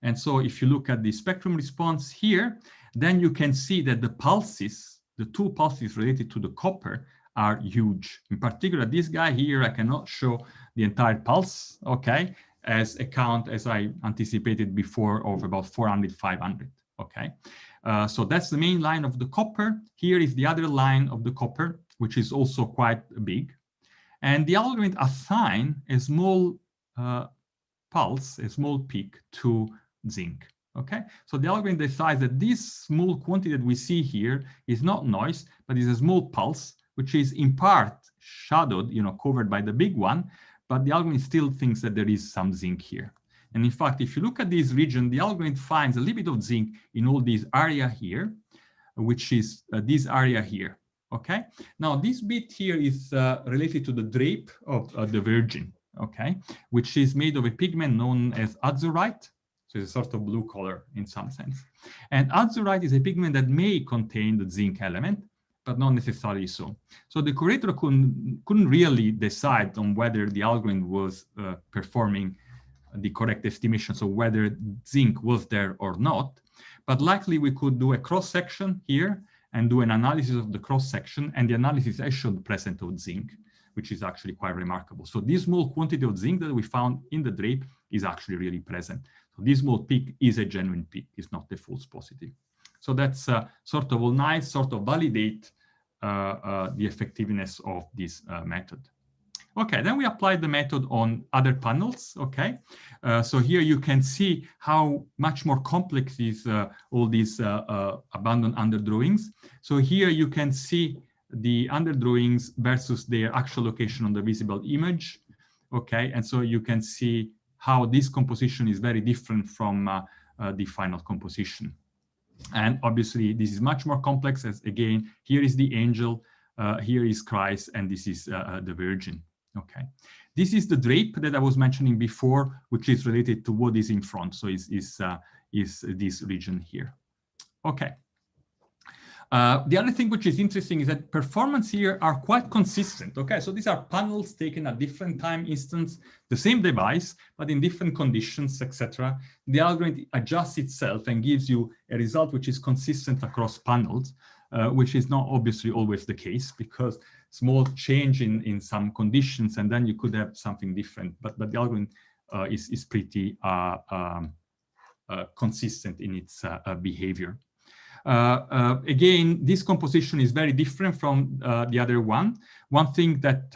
and so if you look at the spectrum response here, then you can see that the pulses, the two pulses related to the copper, are huge. In particular, this guy here, I cannot show the entire pulse, okay, as a count, as I anticipated before, of about 400, 500, okay? So that's the main line of the copper. Here is the other line of the copper, which is also quite big. And the algorithm assigns a small pulse, a small peak to zinc. Okay, so the algorithm decides that this small quantity that we see here is not noise, but is a small pulse, which is in part shadowed, covered by the big one, but the algorithm still thinks that there is some zinc here. And in fact, if you look at this region, the algorithm finds a little bit of zinc in all this area here, which is this area here. Okay, now this bit here is related to the drape of the Virgin, okay, which is made of a pigment known as azurite. So it's a sort of blue color in some sense. And azurite is a pigment that may contain the zinc element, but not necessarily so. So the curator couldn't really decide on whether the algorithm was performing the correct estimation, so whether zinc was there or not. But likely we could do a cross-section here and do an analysis of the cross-section, and the analysis has shown the presence of zinc, which is actually quite remarkable. So this small quantity of zinc that we found in the drape is actually really present. So this small peak is a genuine peak, it's not a false positive. So that's sort of nice, sort of validate the effectiveness of this method. Okay, then we applied the method on other panels, okay? So here you can see how much more complex is all these abandoned underdrawings. So here you can see the underdrawings versus their actual location on the visible image, okay? And so you can see how this composition is very different from the final composition. And obviously this is much more complex, as again, here is the angel, here is Christ, and this is the Virgin, okay? This is the drape that I was mentioning before, which is related to what is in front, so is this region here, okay? The other thing which is interesting is that performance here are quite consistent. Okay, so these are panels taken at different time instance, the same device, but in different conditions, etc. The algorithm adjusts itself and gives you a result which is consistent across panels, which is not obviously always the case, because small change in some conditions and then you could have something different. But the algorithm is pretty consistent in its behavior. Again, this composition is very different from the other one. One thing that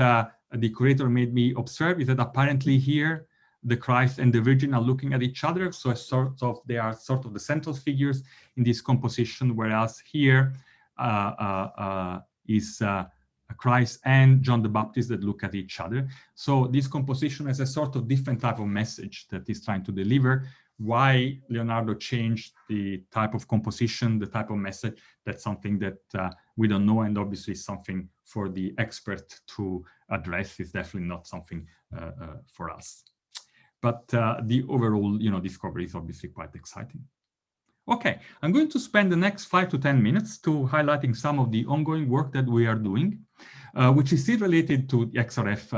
the curator made me observe is that apparently here, the Christ and the Virgin are looking at each other. So they are sort of the central figures in this composition, whereas here is Christ and John the Baptist that look at each other. So this composition has a sort of different type of message that is trying to deliver. Why Leonardo changed the type of composition, the type of message, that's something that we don't know, and obviously something for the expert to address. Is definitely not something for us. But the overall, discovery is obviously quite exciting. Okay, I'm going to spend the next 5 to 10 minutes to highlighting some of the ongoing work that we are doing, which is still related to the XRF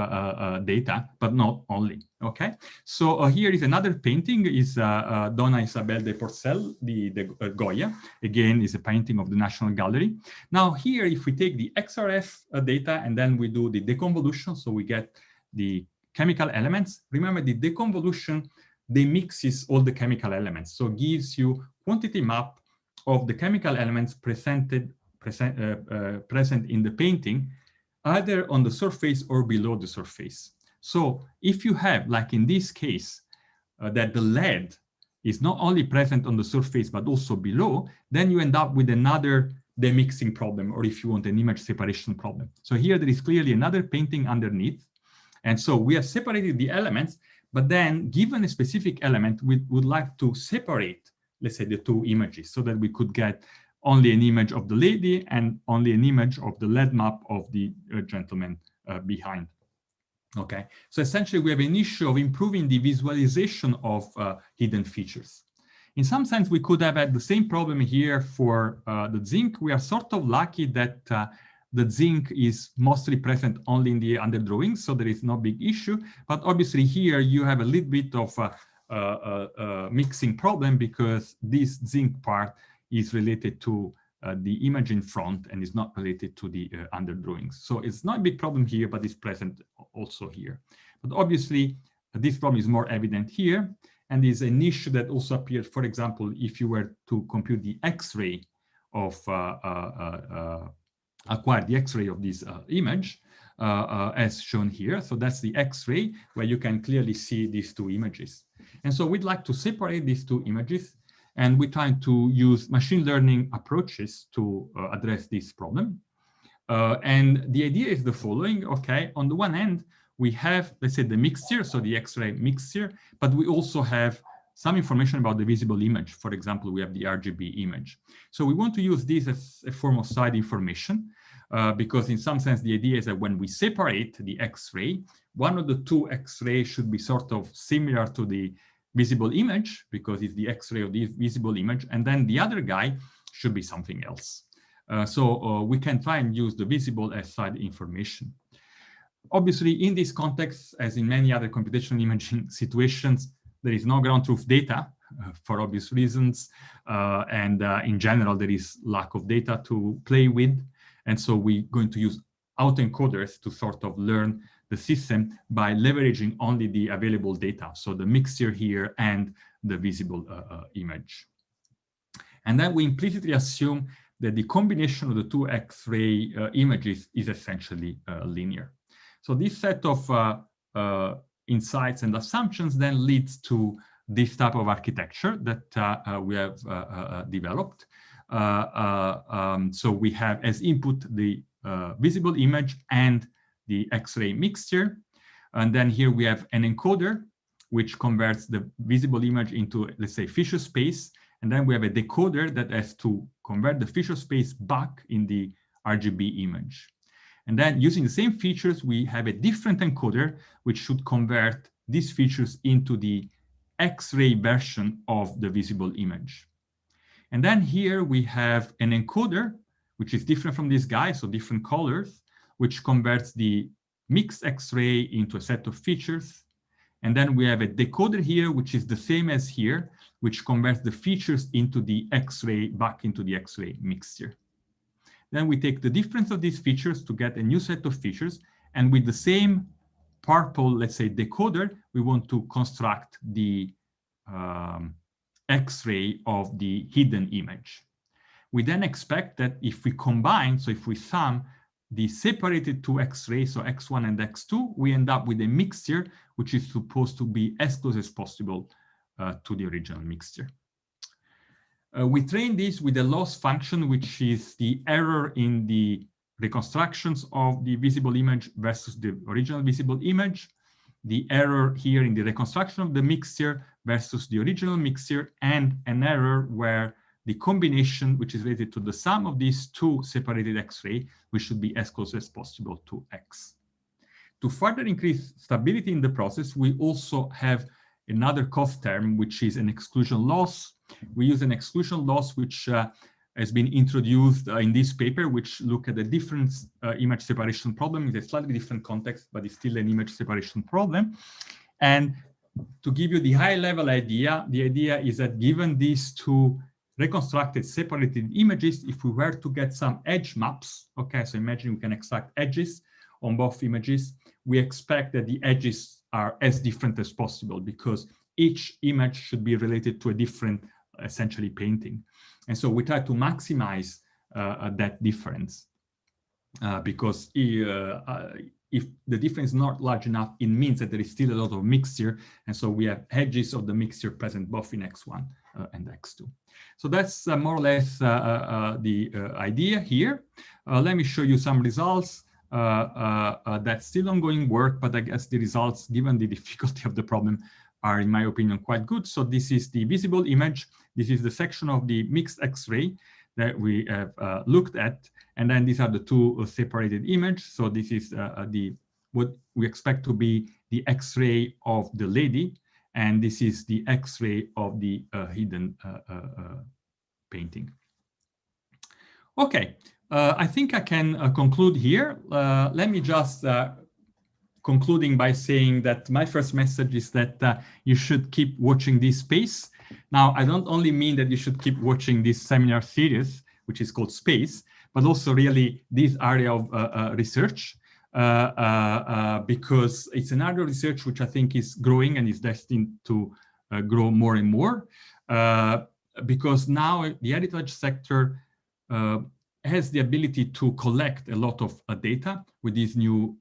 data, but not only. Okay, so here is another painting, is Donna Isabel de Porcel, the Goya. Again, is a painting of the National Gallery. Now here, if we take the XRF data and then we do the deconvolution, so we get the chemical elements. Remember, the deconvolution, they mixes all the chemical elements, so gives you quantity map of the chemical elements present in the painting, either on the surface or below the surface. So if you have, like in this case, that the lead is not only present on the surface but also below, then you end up with another demixing problem, or if you want, an image separation problem. So here there is clearly another painting underneath, and so we have separated the elements, but then given a specific element, we would like to separate, let's say, the two images, so that we could get only an image of the lady and only an image of the lead map of the gentleman behind. Okay, so essentially we have an issue of improving the visualization of hidden features. In some sense, we could have had the same problem here for the zinc. We are sort of lucky that the zinc is mostly present only in the underdrawings, so there is no big issue. But obviously here you have a little bit of a mixing problem, because this zinc part is related to the image in front and is not related to the underdrawings. So it's not a big problem here, but it's present also here. But obviously this problem is more evident here, and is an issue that also appears, for example, if you were to compute the X-ray of acquire the X-ray of this image, as shown here. So that's the X-ray, where you can clearly see these two images. And so we'd like to separate these two images, and we're trying to use machine learning approaches to address this problem. And the idea is the following. Okay, on the one hand, we have, let's say, the mixture, so the X-ray mixture, but we also have some information about the visible image. For example, we have the RGB image. So we want to use this as a form of side information, because in some sense, the idea is that when we separate the X-ray, one of the two X-rays should be sort of similar to the visible image, because it's the X-ray of the visible image, and then the other guy should be something else. So we can try and use the visible as side information. Obviously, in this context, as in many other computational imaging situations, there is no ground truth data for obvious reasons. And in general, there is lack of data to play with. And so we're going to use autoencoders to sort of learn the system by leveraging only the available data. So the mixture here and the visible image. And then we implicitly assume that the combination of the two X-ray images is essentially linear. So this set of insights and assumptions then leads to this type of architecture that we have developed. So we have as input the visible image and the X-ray mixture. And then here we have an encoder, which converts the visible image into, let's say, feature space. And then we have a decoder that has to convert the feature space back in the RGB image. And then using the same features, we have a different encoder, which should convert these features into the X-ray version of the visible image. And then here we have an encoder which is different from this guy, so different colors, which converts the mixed X-ray into a set of features. And then we have a decoder here, which is the same as here, which converts the features into the X-ray, back into the X-ray mixture. Then we take the difference of these features to get a new set of features. And with the same purple, let's say, decoder, we want to construct the X-ray of the hidden image. We then expect that if we combine, so if we sum the separated two X-rays, so X1 and X2, we end up with a mixture which is supposed to be as close as possible to the original mixture. We train this with a loss function, which is the error in the reconstructions of the visible image versus the original visible image, the error here in the reconstruction of the mixture versus the original mixture, and an error where the combination, which is related to the sum of these two separated X-ray, which should be as close as possible to X. To further increase stability in the process, we also have another cost term, which is an exclusion loss. We use an exclusion loss, which has been introduced in this paper, which look at the different image separation problem in a slightly different context, but it's still an image separation problem. And to give you the high-level idea, the idea is that given these two reconstructed separated images, if we were to get some edge maps, okay, so imagine we can extract edges on both images, we expect that the edges are as different as possible because each image should be related to a different, essentially, painting. And so we try to maximize that difference because if the difference is not large enough, it means that there is still a lot of mixture. And so we have edges of the mixture present both in X1 and X2. So that's more or less the idea here. Let me show you some results. That's still ongoing work, but I guess the results, given the difficulty of the problem, are, in my opinion, quite good. So this is the visible image. This is the section of the mixed X-ray that we have looked at. And then these are the two separated images. So this is what we expect to be the X-ray of the lady. And this is the X-ray of the hidden painting. Okay, I think I can conclude here. Let me just concluding by saying that my first message is that you should keep watching this space. Now, I don't only mean that you should keep watching this seminar series, which is called Space, but also really this area of research, because it's an area of research which I think is growing and is destined to grow more and more, because now the heritage sector has the ability to collect a lot of data with these new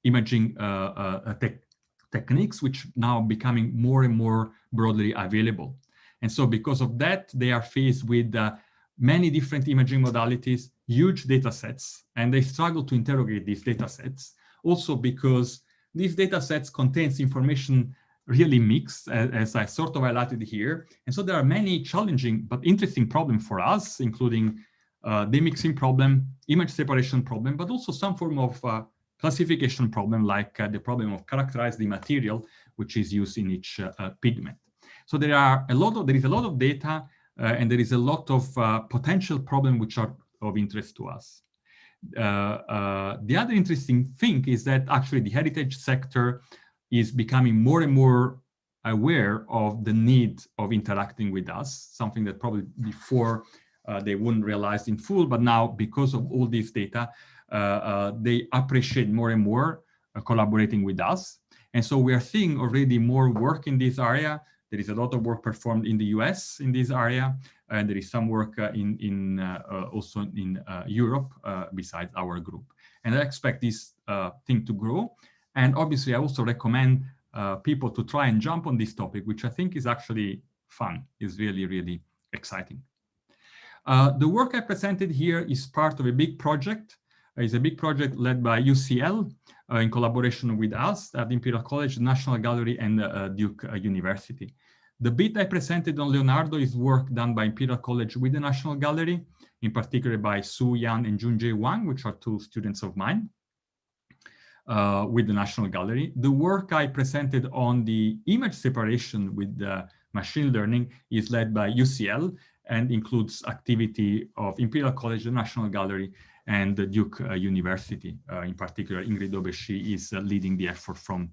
imaging techniques, which now becoming more and more broadly available. And so because of that, they are faced with many different imaging modalities, huge data sets, and they struggle to interrogate these data sets. Also because these data sets contains information really mixed, as I sort of highlighted here. And so there are many challenging but interesting problems for us, including demixing problem, image separation problem, but also some form of classification problem, like the problem of characterizing the material which is used in each pigment. So there is a lot of data, and there is a lot of potential problems which are of interest to us. The other interesting thing is that actually the heritage sector is becoming more and more aware of the need of interacting with us, something that probably before they wouldn't realize in full, but now because of all this data, they appreciate more and more collaborating with us. And so we are seeing already more work in this area. There is a lot of work performed in the US in this area, and there is some work also in Europe besides our group. And I expect this thing to grow. And obviously, I also recommend people to try and jump on this topic, which I think is actually fun, is really, really exciting. The work I presented here is part of a big project. It's a big project led by UCL in collaboration with us at Imperial College, National Gallery, and Duke University. The bit I presented on Leonardo is work done by Imperial College with the National Gallery, in particular by Su Yan and Junjae Wang, which are two students of mine with the National Gallery. The work I presented on the image separation with the machine learning is led by UCL, and includes activity of Imperial College, the National Gallery, and the Duke University. In particular, Ingrid Obeshi is leading the effort from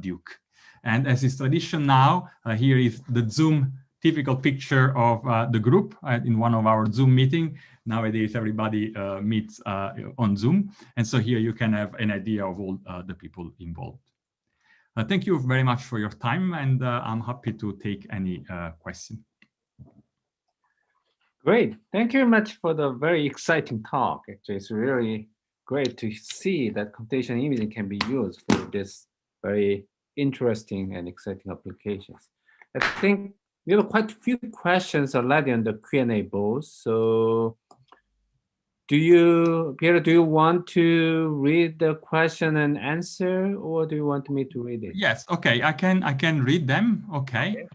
Duke. And as is tradition now, here is the Zoom typical picture of the group in one of our Zoom meetings. Nowadays, everybody meets on Zoom. And so here you can have an idea of all the people involved. Thank you very much for your time, and I'm happy to take any question. Great. Thank you very much for the very exciting talk. Actually, it's really great to see that computational imaging can be used for this very interesting and exciting applications. I think we have quite a few questions already on the Q&A board. So Pier, do you want to read the question and answer, or do you want me to read it? Yes, okay, I can read them. Okay.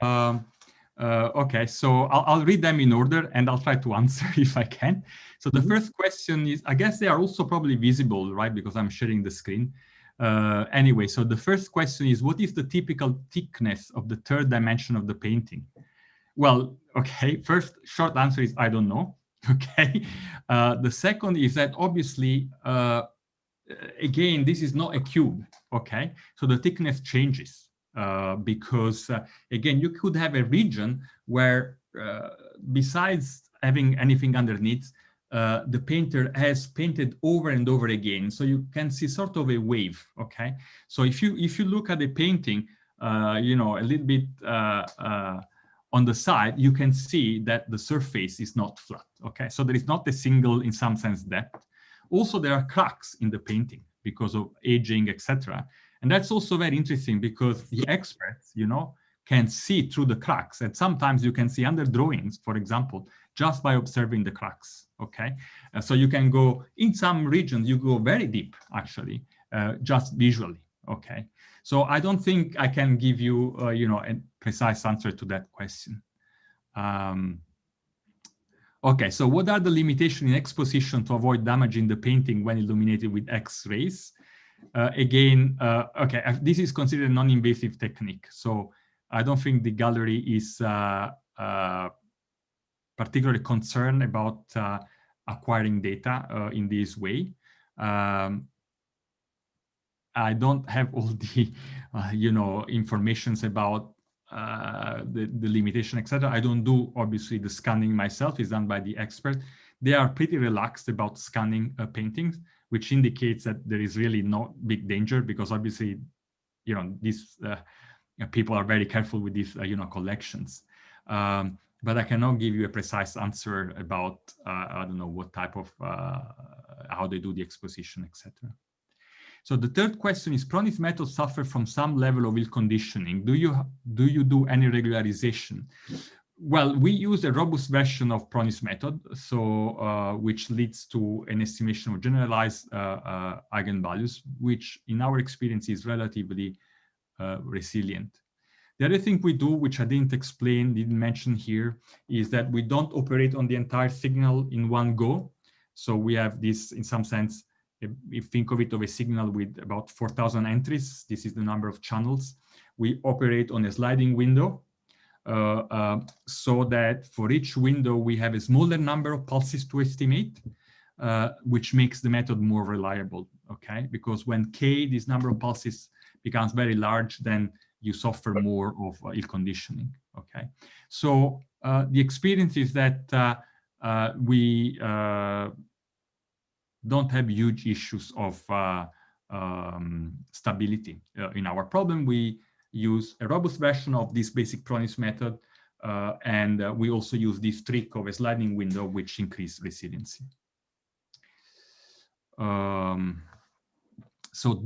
Okay, so I'll read them in order and I'll try to answer if I can. So the first question is, I guess they are also probably visible, right? Because I'm sharing the screen. Anyway, so the first question is, what is the typical thickness of the third dimension of the painting? Well, okay, first short answer is I don't know. Okay. The second is that obviously, again, this is not a cube. Okay, so the thickness changes because again, you could have a region where besides having anything underneath, the painter has painted over and over again, so you can see sort of a wave. Okay, so if you look at the painting, you know, a little bit on the side, you can see that the surface is not flat. Okay, so there is not a single, in some sense, depth. Also, there are cracks in the painting because of aging, etc. And that's also very interesting because the experts, you know, can see through the cracks. And sometimes you can see under drawings, for example, just by observing the cracks. Okay, so you can go in some regions, you go very deep, actually, just visually. Okay, so I don't think I can give you, you know, a precise answer to that question. Okay, so what are the limitations in exposition to avoid damaging the painting when illuminated with X-rays? Again, okay, this is considered a non-invasive technique. So I don't think the gallery is particularly concerned about acquiring data in this way. I don't have all the, you know, informations about the limitation, etc. I don't do, obviously, the scanning myself. It's done by the expert. They are pretty relaxed about scanning paintings, which indicates that there is really no big danger because, obviously, you know, these people are very careful with these, you know, collections. But I cannot give you a precise answer about, I don't know, what type of, how they do the exposition, etc. So the third question is, Proni's method suffer from some level of ill conditioning. Do you do any regularization? Well, we use a robust version of Proni's method, so which leads to an estimation of generalized eigenvalues, which in our experience is relatively resilient. The other thing we do, which I didn't mention here, is that we don't operate on the entire signal in one go. So we have this, in some sense, if you think of it of a signal with about 4,000 entries, this is the number of channels. We operate on a sliding window so that for each window, we have a smaller number of pulses to estimate, which makes the method more reliable, okay? Because when K, this number of pulses becomes very large, then you suffer more of ill conditioning, okay? So the experience is that we don't have huge issues of stability in our problem. We use a robust version of this basic Proni's method, and we also use this trick of a sliding window, which increases resiliency. So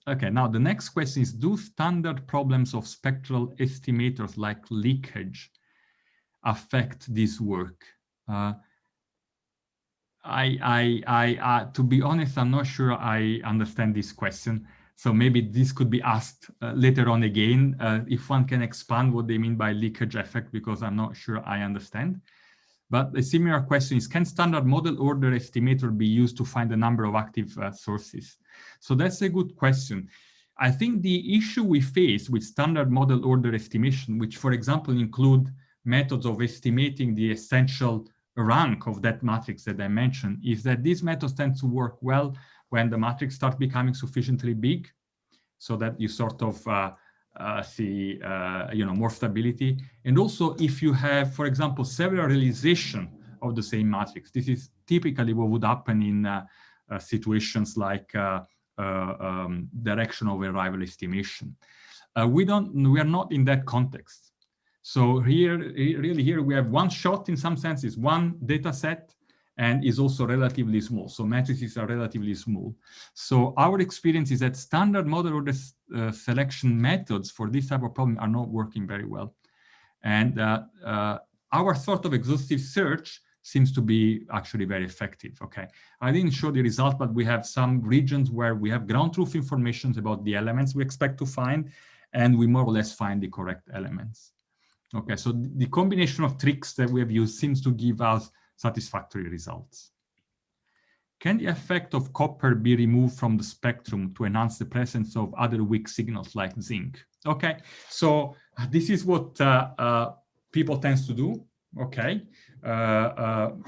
okay, now the next question is, do standard problems of spectral estimators like leakage affect this work? To be honest, I'm not sure I understand this question. So maybe this could be asked later on again, if one can expand what they mean by leakage effect, because I'm not sure I understand. But a similar question is, can standard model order estimator be used to find the number of active sources? So that's a good question. I think the issue we face with standard model order estimation, which, for example, include methods of estimating the essential rank of that matrix that I mentioned is that these methods tend to work well when the matrix starts becoming sufficiently big, so that you sort of see more stability. And also if you have, for example, several realizations of the same matrix. This is typically what would happen in situations like direction of arrival estimation. We are not in that context. So here we have one shot in some sense, is one data set, and is also relatively small. So matrices are relatively small. So our experience is that standard model order selection methods for this type of problem are not working very well. And our sort of exhaustive search seems to be actually very effective. Okay, I didn't show the result, but we have some regions where we have ground truth information about the elements we expect to find, and we more or less find the correct elements. Okay, so the combination of tricks that we have used seems to give us satisfactory results. Can the effect of copper be removed from the spectrum to enhance the presence of other weak signals like zinc? Okay, so this is what people tend to do, okay,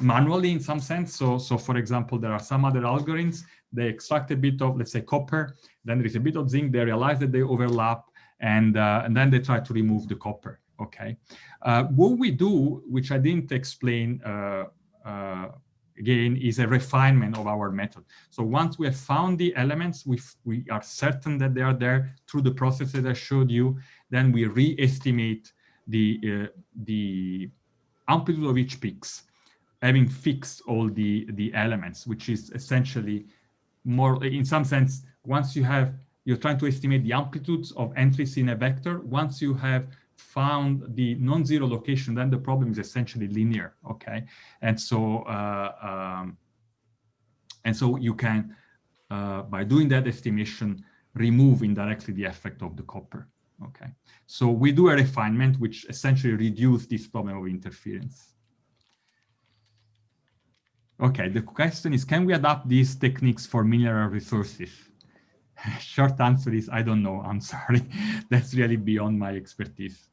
manually in some sense. So for example, there are some other algorithms, they extract a bit of, let's say, copper, then there is a bit of zinc, they realize that they overlap, and then they try to remove the copper. Okay, what we do, which I didn't explain again, is a refinement of our method. So once we have found the elements, we are certain that they are there through the process that I showed you, then we re-estimate the amplitude of each peaks, having fixed all the elements, which is essentially more, in some sense, once you're trying to estimate the amplitudes of entries in a vector. Once you have found the non-zero location, then the problem is essentially linear. Okay, and so you can by doing that estimation remove indirectly the effect of the copper. Okay, so we do a refinement which essentially reduces this problem of interference. Okay, the question is, can we adapt these techniques for mineral resources? Short answer is, I don't know. I'm sorry. That's really beyond my expertise.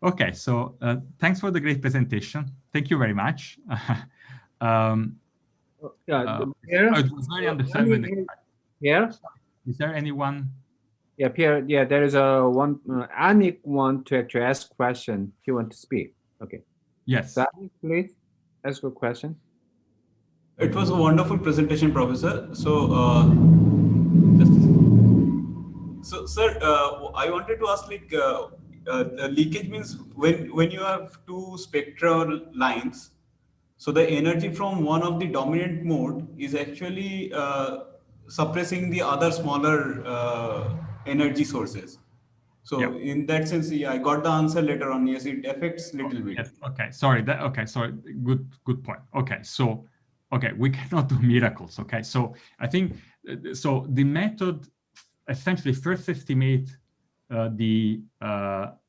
Okay, so thanks for the great presentation. Thank you very much. Pierre, it was very understanding. Pierre? Is there anyone? Yeah, Pierre. Yeah, there is a one. Anik want to actually ask question. He want to speak. Okay. Yes. So, Anik, please ask a question. It was a wonderful presentation, Professor. So, so sir, I wanted to ask, like, the leakage means when you have two spectral lines, so the energy from one of the dominant mode is actually suppressing the other smaller energy sources. So yeah, in that sense, yeah, I got the answer later on. Yes, it affects little bit. Yes. Okay. Sorry. Okay. Sorry. Good point. Okay. So, okay, we cannot do miracles. Okay. So I think so. The method essentially first estimate the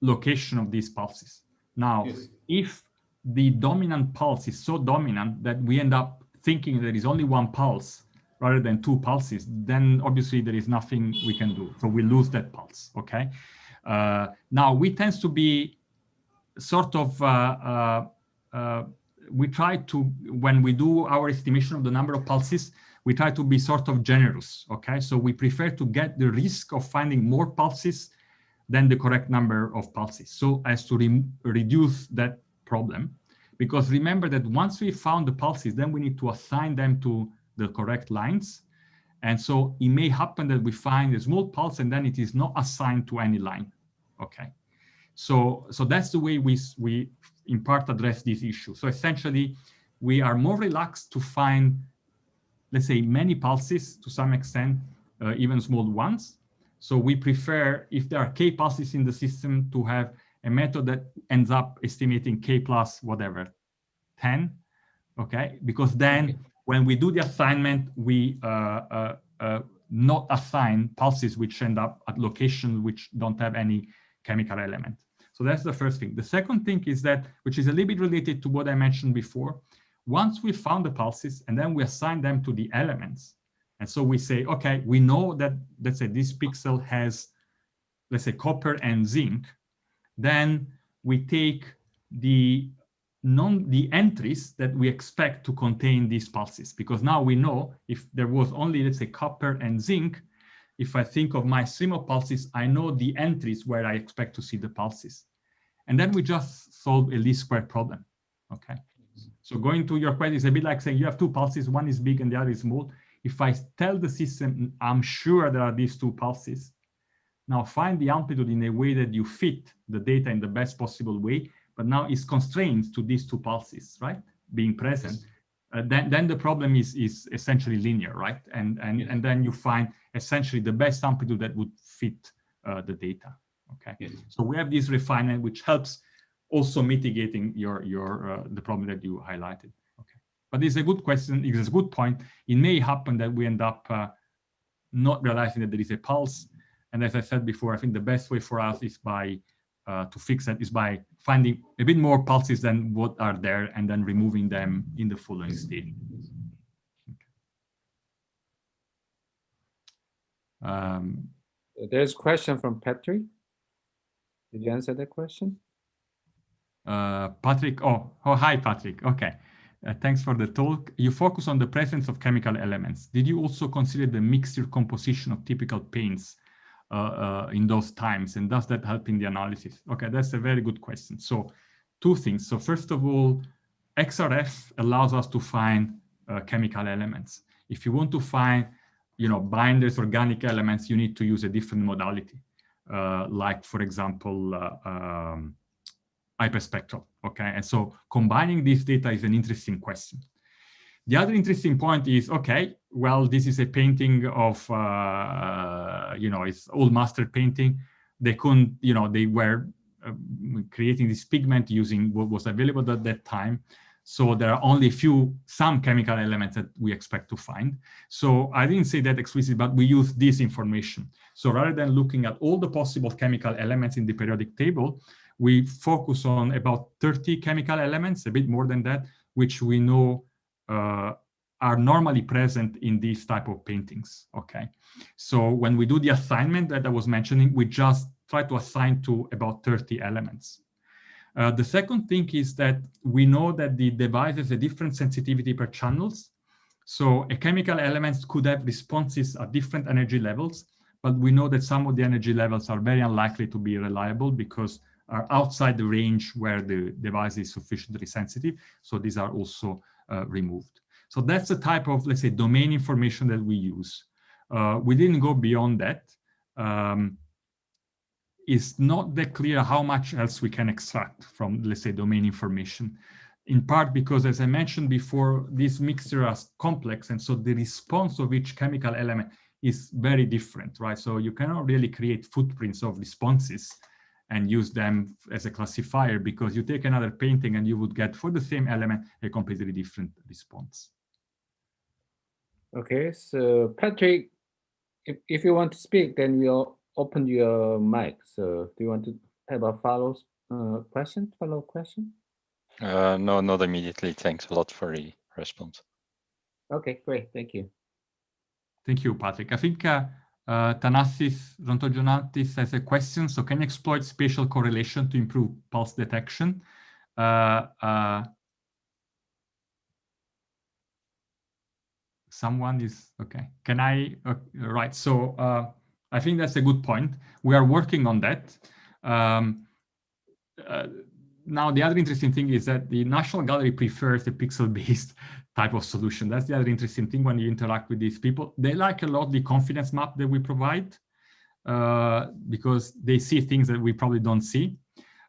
location of these pulses. Now, yes, if the dominant pulse is so dominant that we end up thinking there is only one pulse rather than two pulses, then obviously there is nothing we can do. So we lose that pulse. Okay. Now we tend to be sort of we try to, when we do our estimation of the number of pulses, we try to be sort of generous. Okay, so we prefer to get the risk of finding more pulses than the correct number of pulses, so as to reduce that problem. Because remember that once we found the pulses, then we need to assign them to the correct lines. And so it may happen that we find a small pulse and then it is not assigned to any line. Okay, so that's the way we in part address this issue. So essentially, we are more relaxed to find, let's say, many pulses to some extent, even small ones. So we prefer, if there are k pulses in the system, to have a method that ends up estimating k plus whatever, 10. Okay, because then when we do the assignment, we not assign pulses which end up at locations which don't have any chemical element. So that's the first thing. The second thing is that, which is a little bit related to what I mentioned before, once we found the pulses and then we assign them to the elements. And so we say, okay, we know that, let's say this pixel has, let's say, copper and zinc. Then we take the entries that we expect to contain these pulses, because now we know if there was only, let's say, copper and zinc, if I think of my stream of pulses, I know the entries where I expect to see the pulses. And then we just solve a least square problem, okay? So going to your question is a bit like saying you have two pulses, one is big and the other is small. If I tell the system, I'm sure there are these two pulses, now find the amplitude in a way that you fit the data in the best possible way, but now it's constrained to these two pulses, right? Being present. Then the problem is essentially linear, right? And then you find essentially the best amplitude that would fit the data, okay? Yes. So we have this refinement which helps also mitigating the problem that you highlighted, okay? But it's a good question, it's a good point. It may happen that we end up not realizing that there is a pulse. And as I said before, I think the best way for us is to fix that is by finding a bit more pulses than what are there and then removing them in the following stage. Okay. There's a question from Patrick. Did you answer that question? Patrick, hi Patrick, okay. Thanks for the talk. You focus on the presence of chemical elements. Did you also consider the mixture composition of typical paints in those times, and does that help in the analysis? Okay, that's a very good question. So two things. So first of all, XRF allows us to find chemical elements. If you want to find, binders, organic elements, you need to use a different modality, like for example, hyperspectral, okay? And so combining this data is an interesting question. The other interesting point is, okay, well, this is a painting of, it's all master painting. They couldn't, they were creating this pigment using what was available at that time. So there are only some chemical elements that we expect to find. So I didn't say that explicitly, but we use this information. So rather than looking at all the possible chemical elements in the periodic table, we focus on about 30 chemical elements, a bit more than that, which we know are normally present in these type of paintings, okay? So when we do the assignment that I was mentioning, we just try to assign to about 30 elements. The second thing is that we know that the device has a different sensitivity per channels. So a chemical elements could have responses at different energy levels, but we know that some of the energy levels are very unlikely to be reliable because are outside the range where the device is sufficiently sensitive. So these are also removed. So that's the type of, let's say, domain information that we use. We didn't go beyond that. It's not that clear how much else we can extract from, let's say, domain information. In part because, as I mentioned before, this mixture is complex, and so the response of each chemical element is very different, right? So you cannot really create footprints of responses and use them as a classifier, because you take another painting and you would get, for the same element, a completely different response. Okay, so Patrick, if you want to speak, then we'll open your mic. So do you want to have a follow-up question? No, not immediately. Thanks a lot for the response. Okay, great. Thank you. Thank you, Patrick. I think Thanasis Rontojonatis has a question. So can you exploit spatial correlation to improve pulse detection? Someone is, okay. Can I, right. So I think that's a good point. We are working on that. Now, the other interesting thing is that the National Gallery prefers the pixel-based type of solution. That's the other interesting thing when you interact with these people. They like a lot the confidence map that we provide because they see things that we probably don't see.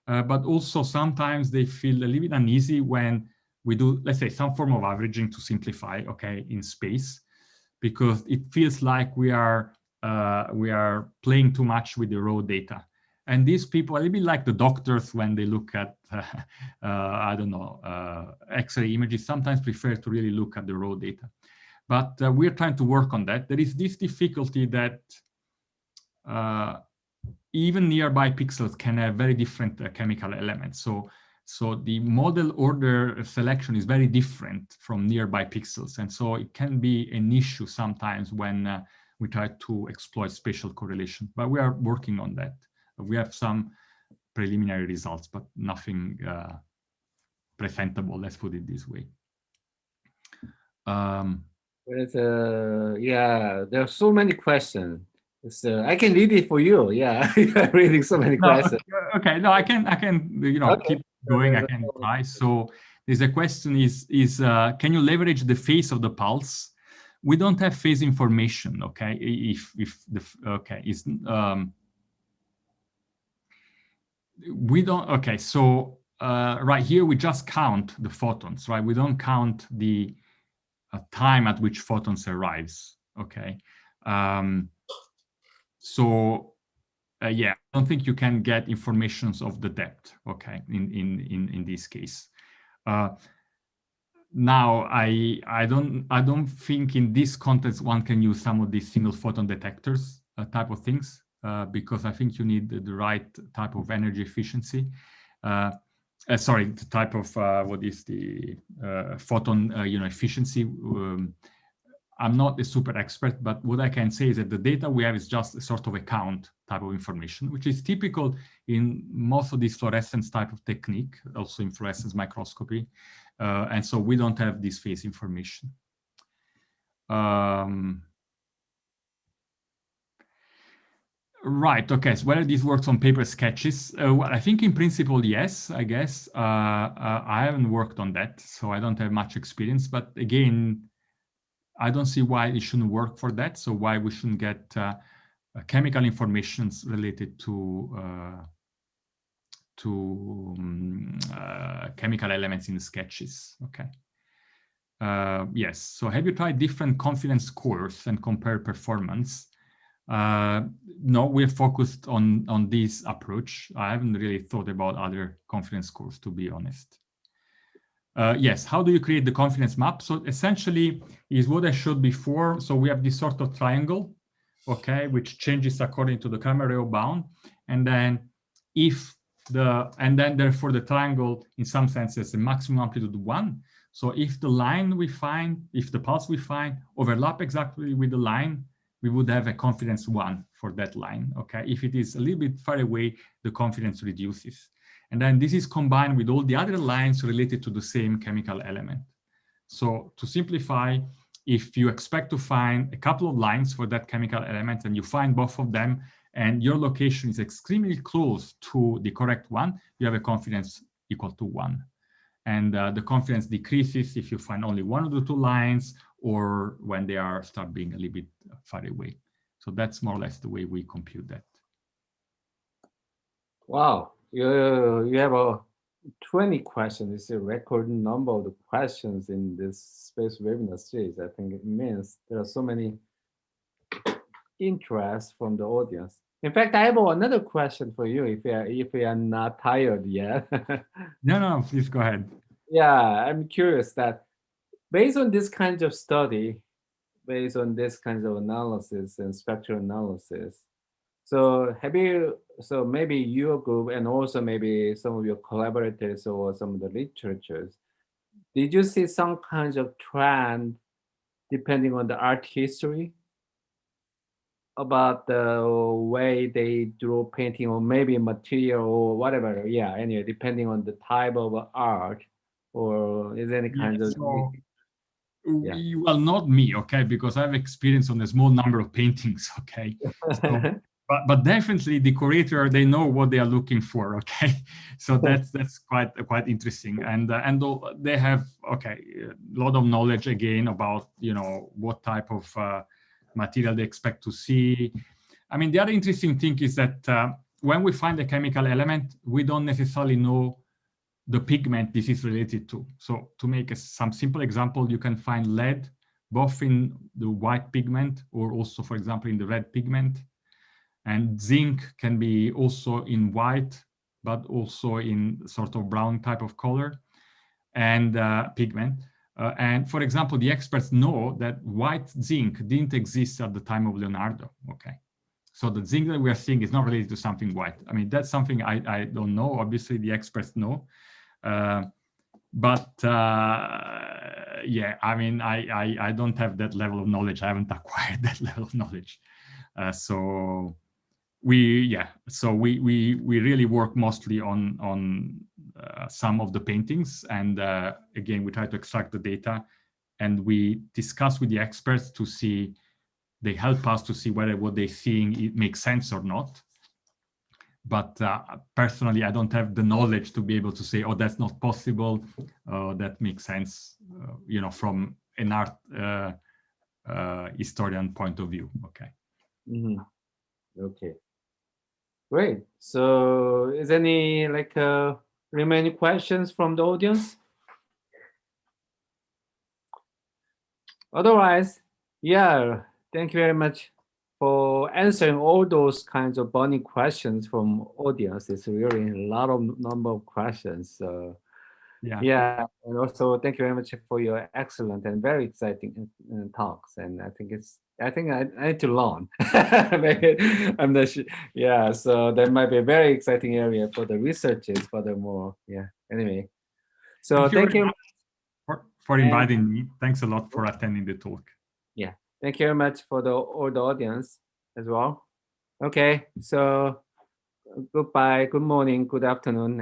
But also sometimes they feel a little bit uneasy when we do, let's say, some form of averaging to simplify, okay, in space, because it feels like we are playing too much with the raw data. And these people, a little bit like the doctors when they look at, I don't know, X-ray images, sometimes prefer to really look at the raw data. But we're trying to work on that. There is this difficulty that even nearby pixels can have very different chemical elements. So the model order selection is very different from nearby pixels. And so it can be an issue sometimes when we try to exploit spatial correlation. But we are working on that. We have some preliminary results, but nothing presentable, let's put it this way. Yeah, there are so many questions. I can read it for you. Yeah, reading so many questions. Okay, no, I can Okay. keep going. I can try. So there's a question: is can you leverage the phase of the pulse? We don't have phase information. Okay, if the is we don't. Okay, so right here we just count the photons. Right, we don't count the time at which photons arrives. Okay, so. Yeah, I don't think you can get informations of the depth. Okay, in this case. Now, I don't think in this context one can use some of these single photon detectors type of things because I think you need the right type of energy efficiency. Sorry, the type of what is the photon efficiency. I'm not a super expert, but what I can say is that the data we have is just a sort of a count type of information, which is typical in most of these fluorescence type of technique, also in fluorescence microscopy. And so we don't have this phase information. Right, okay, so whether this works on paper sketches, well, I think in principle, yes, I guess. I haven't worked on that, so I don't have much experience, but again, I don't see why it shouldn't work for that. So why we shouldn't get chemical informations related to chemical elements in the sketches. Okay. Yes. So have you tried different confidence scores and compared performance? No, we're focused on this approach. I haven't really thought about other confidence scores, to be honest. Yes, how do you create the confidence map? So essentially is what I showed before. So we have this sort of triangle, okay, which changes according to the camera rail bound. And then therefore the triangle in some sense has a maximum amplitude 1. So if the line we find, if the pulse we find overlap exactly with the line, we would have a confidence 1 for that line, okay? If it is a little bit far away, the confidence reduces. And then this is combined with all the other lines related to the same chemical element. So to simplify, if you expect to find a couple of lines for that chemical element and you find both of them and your location is extremely close to the correct one, you have a confidence equal to 1. And the confidence decreases if you find only one of the two lines or when they start being a little bit far away. So that's more or less the way we compute that. Wow. You have 20 questions. It's a record number of the questions in this space webinar series. I think it means there are so many interests from the audience. In fact, I have another question for you if you are not tired yet. No, please go ahead. Yeah, I'm curious that based on this kind of study, based on this kind of analysis and spectral analysis, so maybe your group and also maybe some of your collaborators or some of the literatures, did you see some kinds of trend depending on the art history about the way they draw painting or maybe material or whatever? Yeah, anyway, depending on the type of art or is any kind of... Yeah. Well, not me, okay, because I have experience on a small number of paintings, okay. So, but definitely the curator, they know what they are looking for, okay. So that's quite interesting, and they have a lot of knowledge again about what type of material they expect to see. I mean, the other interesting thing is that when we find a chemical element, we don't necessarily know the pigment this is related to. So to make some simple example, you can find lead both in the white pigment or also, for example, in the red pigment. And zinc can be also in white, but also in sort of brown type of color and pigment. And for example, the experts know that white zinc didn't exist at the time of Leonardo, okay? So the zinc that we are seeing is not related to something white. I mean, that's something I don't know. Obviously, the experts know. Yeah, I mean, I don't have that level of knowledge. I haven't acquired that level of knowledge. So we really work mostly on some of the paintings, and again, we try to extract the data, and we discuss with the experts to see, they help us to see whether what they're seeing it makes sense or not. But personally, I don't have the knowledge to be able to say, oh, that's not possible, that makes sense, you know, from an art historian point of view. Okay. Mm-hmm. Okay. Great. So is any like remaining questions from the audience? Otherwise, yeah, thank you very much for answering all those kinds of burning questions from audience. It's really a lot of number of questions. So yeah, and also thank you very much for your excellent and very exciting talks. And I think I need to learn. I'm not sure. Yeah, so that might be a very exciting area for the researchers. Furthermore, yeah. Anyway, so thank you for inviting me. Thanks a lot for attending the talk. Yeah, thank you very much for all the audience as well. Okay, so goodbye, good morning, good afternoon.